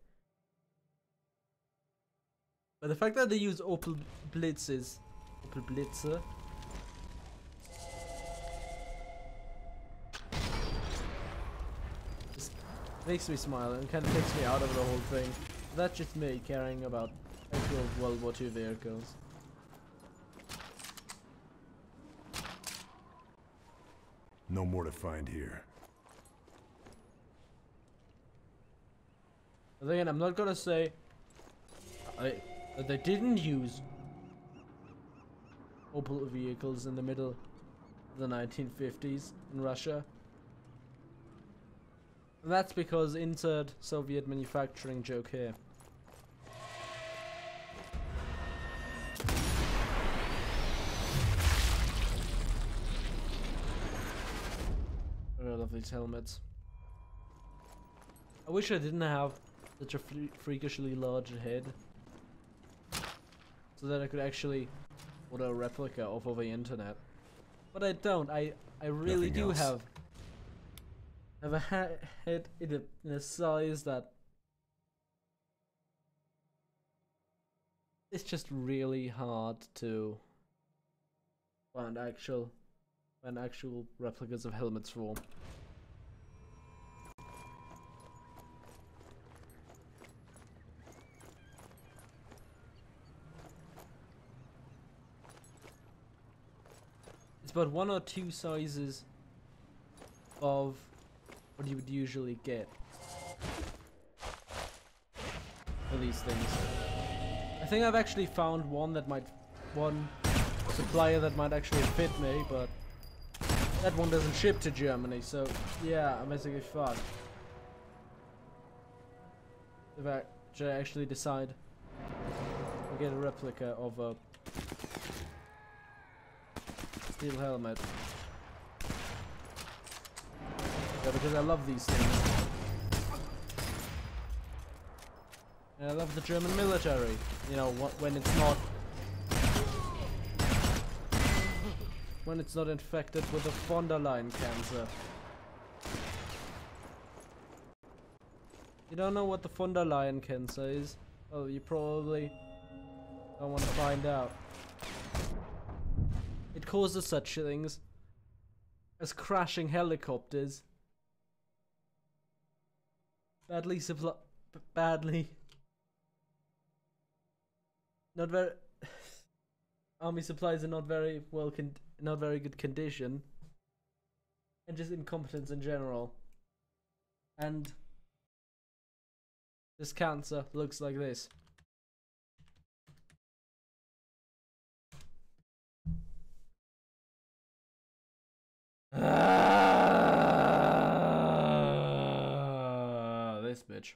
But the fact that they use Opel Blitzer, just makes me smile and kind of takes me out of the whole thing. That's just me caring about actual World War II vehicles. No more to find here. But again, I'm not gonna say that they didn't use Opel vehicles in the middle of the 1950s in Russia. And that's because insert Soviet manufacturing joke here. I love these helmets. I wish I didn't have such a freakishly large head, so that I could actually order a replica off of the internet. But I don't. I really Nothing do else. have a head in a size that it's just really hard to find actual replicas of helmets for. It's about 1 or 2 sizes of what you would usually get for these things. I think I've actually found one supplier that might actually fit me, but that one doesn't ship to Germany, so yeah, I'm basically fucked. If I should actually decide to get a replica of a steel helmet. Yeah, because I love these things. And I love the German military. You know, when it's not infected with the von der Leyen cancer. You don't know what the von der Leyen cancer is? Well, you probably don't want to find out. It causes such things as crashing helicopters, not very army supplies are not very not very good condition, and just incompetence in general. And this cancer looks like this. This bitch.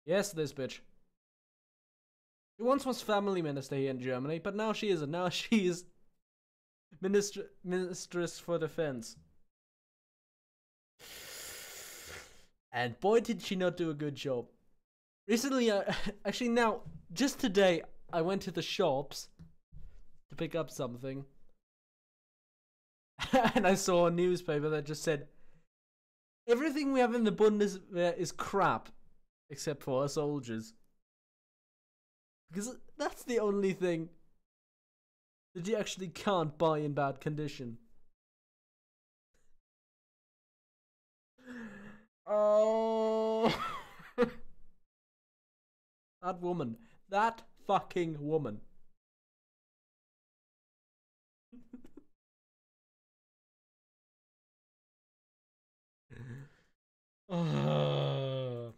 Yes, this bitch. She once was family minister here in Germany, but now she isn't. Now she is Mistress for Defense. And boy, did she not do a good job. Recently, actually now, just today, I went to the shops to pick up something. And I saw a newspaper that just said, everything we have in the Bundeswehr is crap, except for our soldiers. Because that's the only thing that you actually can't buy in bad condition. Oh, that woman. That fucking woman. And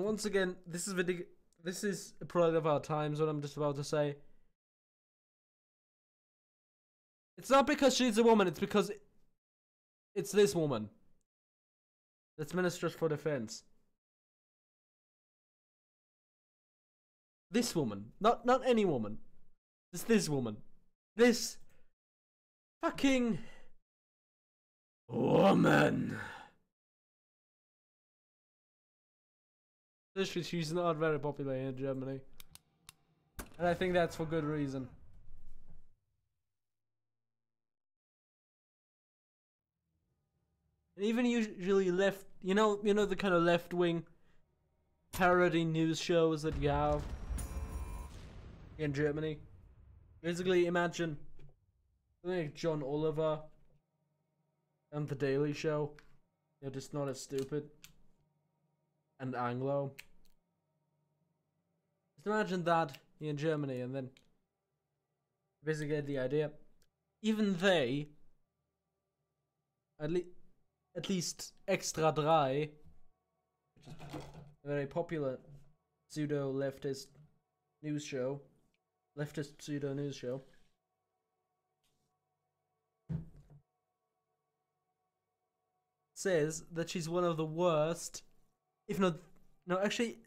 once again, this is a product of our times, what I'm just about to say. It's not because she's a woman, it's because it's this woman that's Minister for Defense. This woman. Not any woman. It's this woman. This fucking woman. She's not very popular in Germany. And I think that's for good reason. And even usually left you know the kind of left-wing parody news shows that you have in Germany. Basically, imagine something like John Oliver and The Daily Show. They're just not as stupid and Anglo. Just imagine that in Germany, and then basically get the idea. Even they, at least Extra 3, which is a very popular pseudo-leftist news show, leftist pseudo-news show, says that she's one of the worst, if not, no, actually,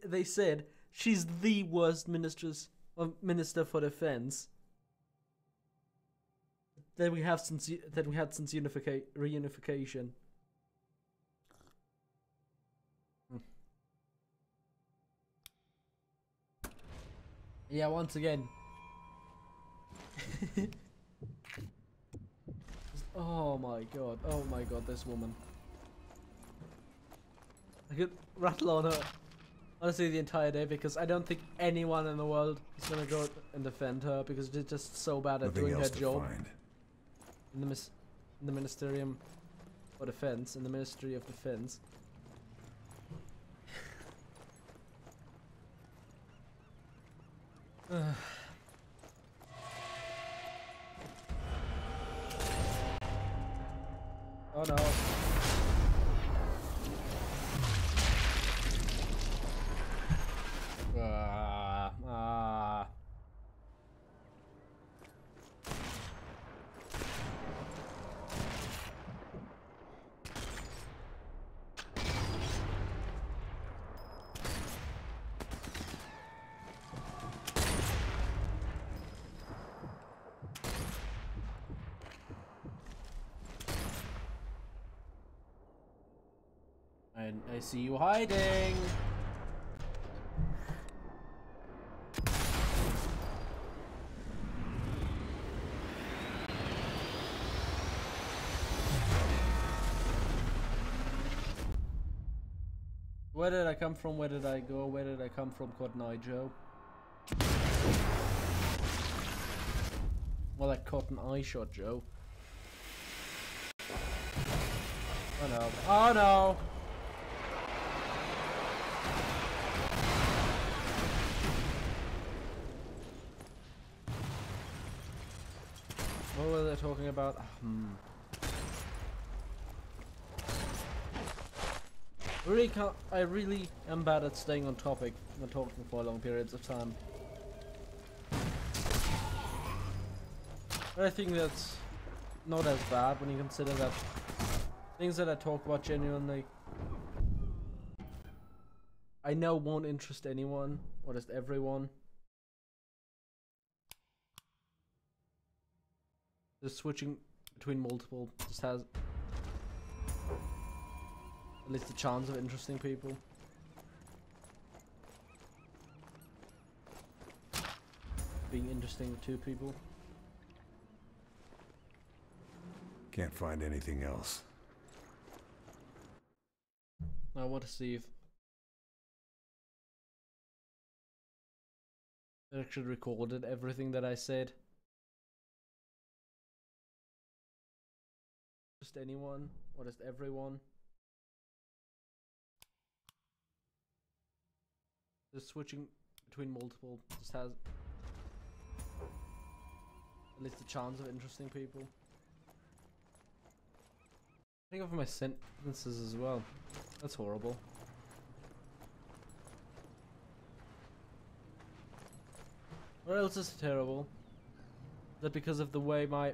they said she's the worst minister for defense that we have since reunification. Yeah, once again. Oh my god, this woman. I could rattle on her honestly the entire day, because I don't think anyone in the world is gonna go and defend her, because she's just so bad at doing her job. In the Ministerium for Defense, in the Ministry of Defense. Oh no. I see you hiding. Where did I come from? Where did I go? Where did I come from, Cotton Eye Joe? More like Cotton Eye Shot Joe. Oh no. Oh no! What were they talking about? I really am bad at staying on topic when talking for long periods of time. But I think that's not as bad when you consider that things that I talk about genuinely, I know won't interest anyone, or just everyone. Just switching between multiple just has at least a chance of interesting people. Being interesting to people. Can't find anything else. I want to see if I actually recorded everything that I said. Just anyone, or just everyone. Just switching between multiple just has at least a chance of interesting people. I think of my sentences as well. That's horrible. What else is terrible? Is that because of the way my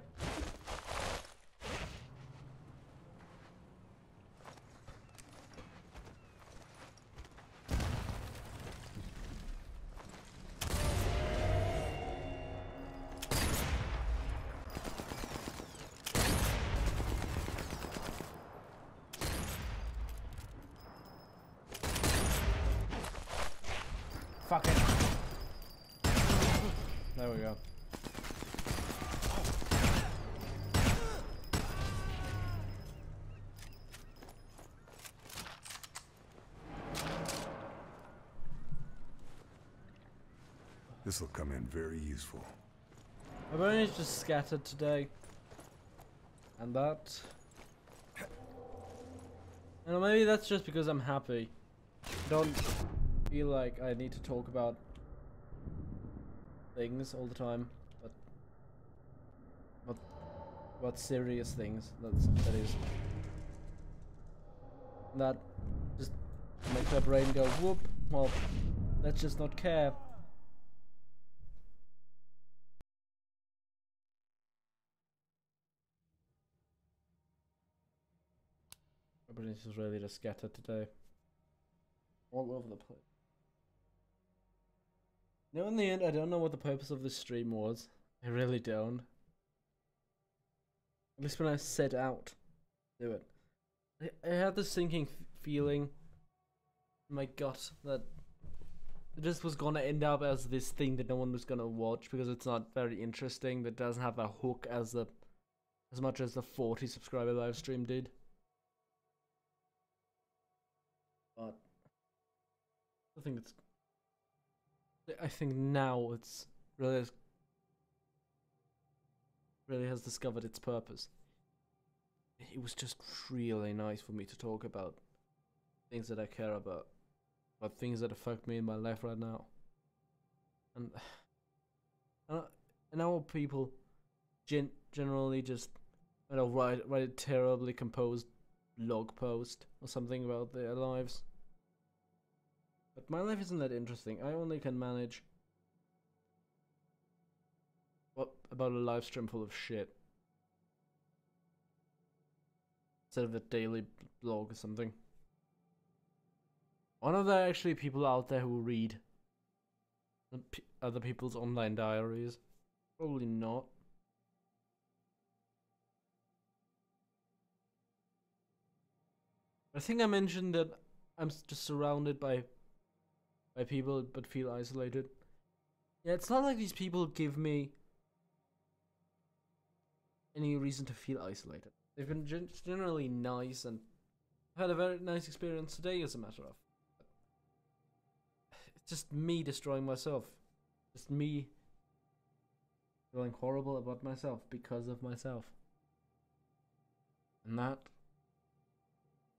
fuck it. There we go. This'll come in very useful. My brain is just scattered today. And that... And maybe that's just because I'm happy. I don't feel like I need to talk about things all the time, but what serious things. That is. That just makes my brain go whoop. Well, let's just not care. My brain is really just scattered today. All over the place. No, in the end, I don't know what the purpose of this stream was. I really don't. At least when I set out to do it. I had this sinking feeling in my gut that it just was gonna end up as this thing that no one was gonna watch because it's not very interesting, that doesn't have a hook as much as the 40 subscriber live stream did. But I think now it's really has discovered its purpose. It was just really nice for me to talk about things that I care about things that affect me in my life right now. And now people generally just, you know, write a terribly composed blog post or something about their lives. But my life isn't that interesting. I only can manage about a live stream full of shit instead of a daily blog or something. Are there actually people out there who read other people's online diaries? Probably not. I think I mentioned that I'm just surrounded by people but feel isolated. Yeah, it's not like these people give me any reason to feel isolated. They've been generally nice, and I've had a very nice experience today, as a matter of. It's just me destroying myself. Just me feeling horrible about myself because of myself. And that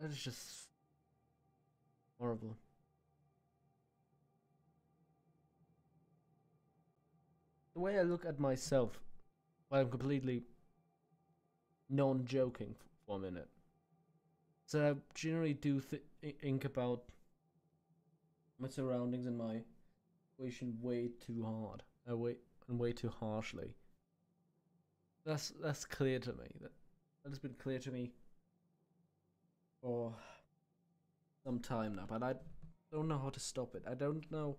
is just horrible. The way I look at myself, while I'm completely non-joking for a minute, so I generally do think about my surroundings and my situation way too hard, way too harshly. That's clear to me. That has been clear to me for some time now, but I don't know how to stop it. I don't know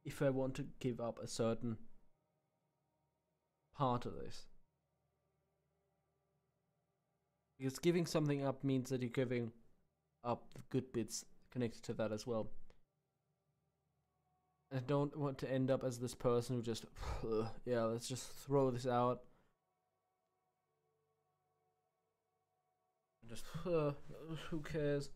if I want to give up a certain part of this. Because giving something up means that you're giving up the good bits connected to that as well. I don't want to end up as this person who just, yeah, let's just throw this out. Just, who cares?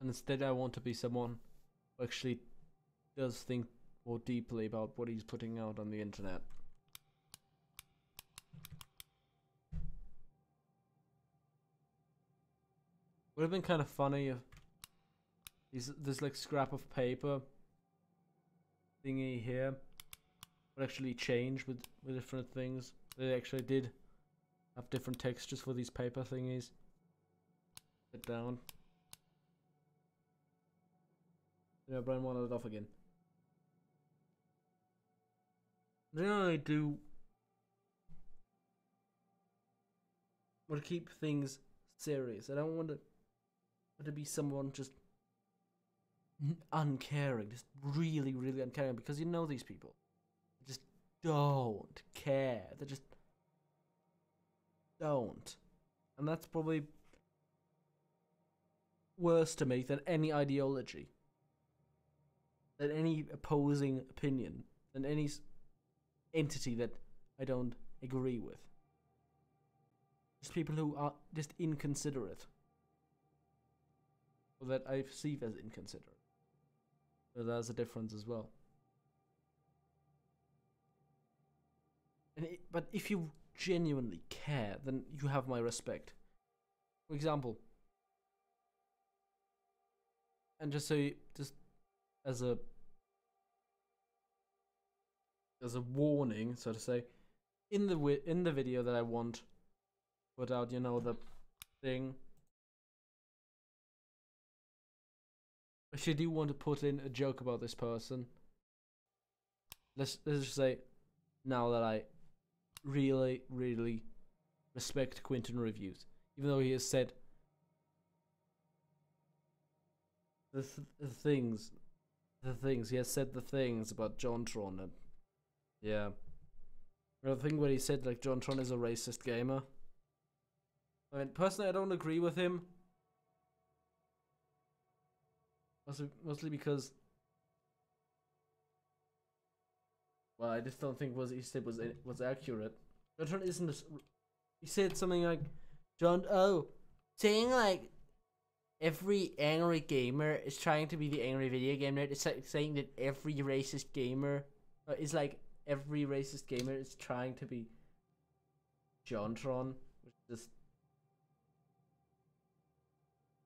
And instead I want to be someone who actually does think more deeply about what he's putting out on the internet. Would have been kind of funny if this like scrap of paper thingy here would actually change with different things. They actually did have different textures for these paper thingies. Put down. Yeah, Brian wanted it off again. Generally, I do want to keep things serious. I don't want to be someone just uncaring, just really, really uncaring, because you know these people just don't care. They just don't, and that's probably worse to me than any ideology, than any opposing opinion, than any entity that I don't agree with. Just people who are just inconsiderate. Or that I perceive as inconsiderate. So there's a difference as well. But if you genuinely care, then you have my respect. For example, and just as a warning, so to say, in the video that I want put out, you know, the thing. If you do want to put in a joke about this person, let's just say, now that I really, really respect Quentin reviews, even though he has said the things he has said the things about JonTron, and yeah, the thing where he said like JonTron is a racist gamer. I mean, personally, I don't agree with him. Mostly because, well, I just don't think what he said was accurate. JonTron isn't. He said something like, saying like every angry gamer is trying to be the angry video game nerd. It's like saying that every racist gamer is like every racist gamer is trying to be JonTron, which is just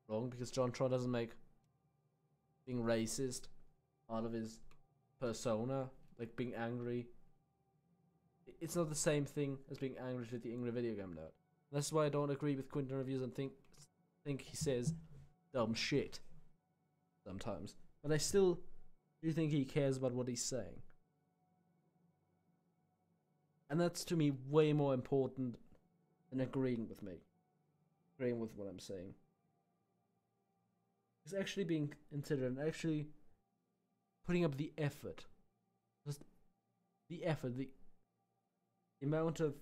wrong because JonTron doesn't make being racist out of his persona, like being angry. It's not the same thing as being angry to the angry video game nerd. That's why I don't agree with Quentin reviews and think he says dumb shit sometimes. But I still do think he cares about what he's saying. And that's to me way more important than agreeing with me. Agreeing with what I'm saying. It's actually being considered and actually putting up the effort. Just the effort, the amount of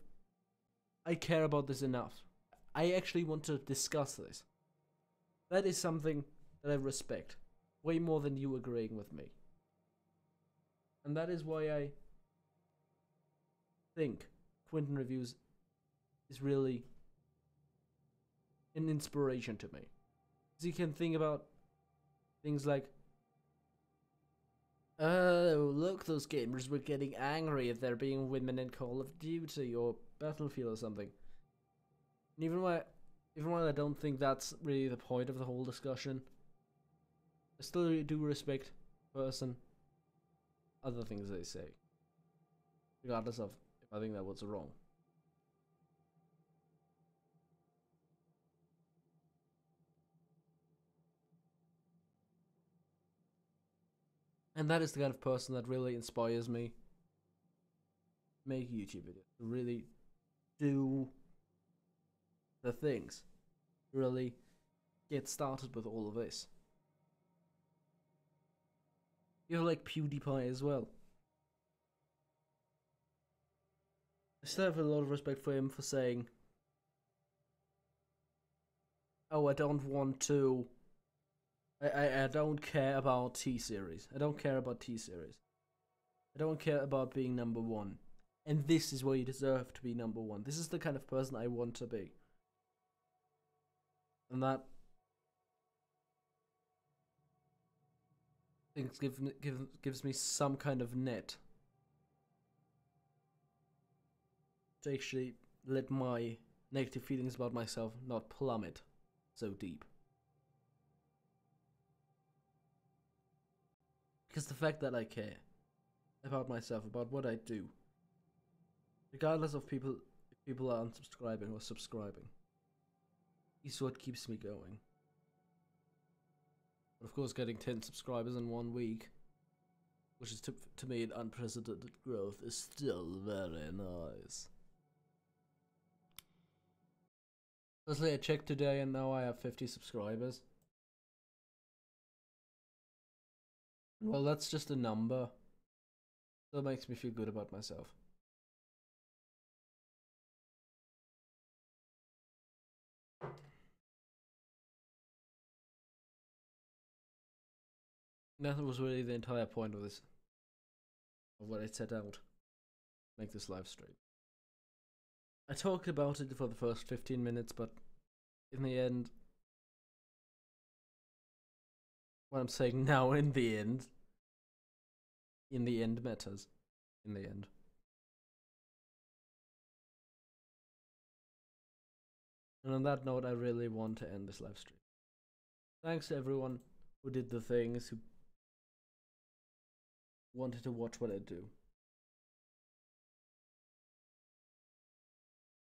I care about this enough. I actually want to discuss this. That is something that I respect. Way more than you agreeing with me. And that is why I think Quentin Reviews is really an inspiration to me. Because you can think about things like, oh, look, those gamers were getting angry if there being women in Call of Duty or Battlefield or something. And even while I don't think that's really the point of the whole discussion, I still do respect other things they say, regardless of if I think that was wrong. And that is the kind of person that really inspires me to make YouTube videos, to really do the things, to really get started with all of this. You're like PewDiePie as well. I still have a lot of respect for him for saying, oh, I don't want to, I don't care about T-Series. I don't care about T-Series. I don't care about being number one. And this is where you deserve to be number one. This is the kind of person I want to be. And that things gives me some kind of net to actually let my negative feelings about myself not plummet so deep. Because the fact that I care about myself, about what I do, regardless of if people are unsubscribing or subscribing, is what keeps me going. But of course, getting 10 subscribers in 1 week, which is to me an unprecedented growth, is still very nice. Honestly, I checked today and now I have 50 subscribers. Well, that's just a number. That makes me feel good about myself. That was really the entire point of this, of what I set out to make this live stream. I talked about it for the first 15 minutes, but in the end, what I'm saying now in the end matters. In the end. And on that note, I really want to end this live stream. Thanks to everyone who did the things, who wanted to watch what I do.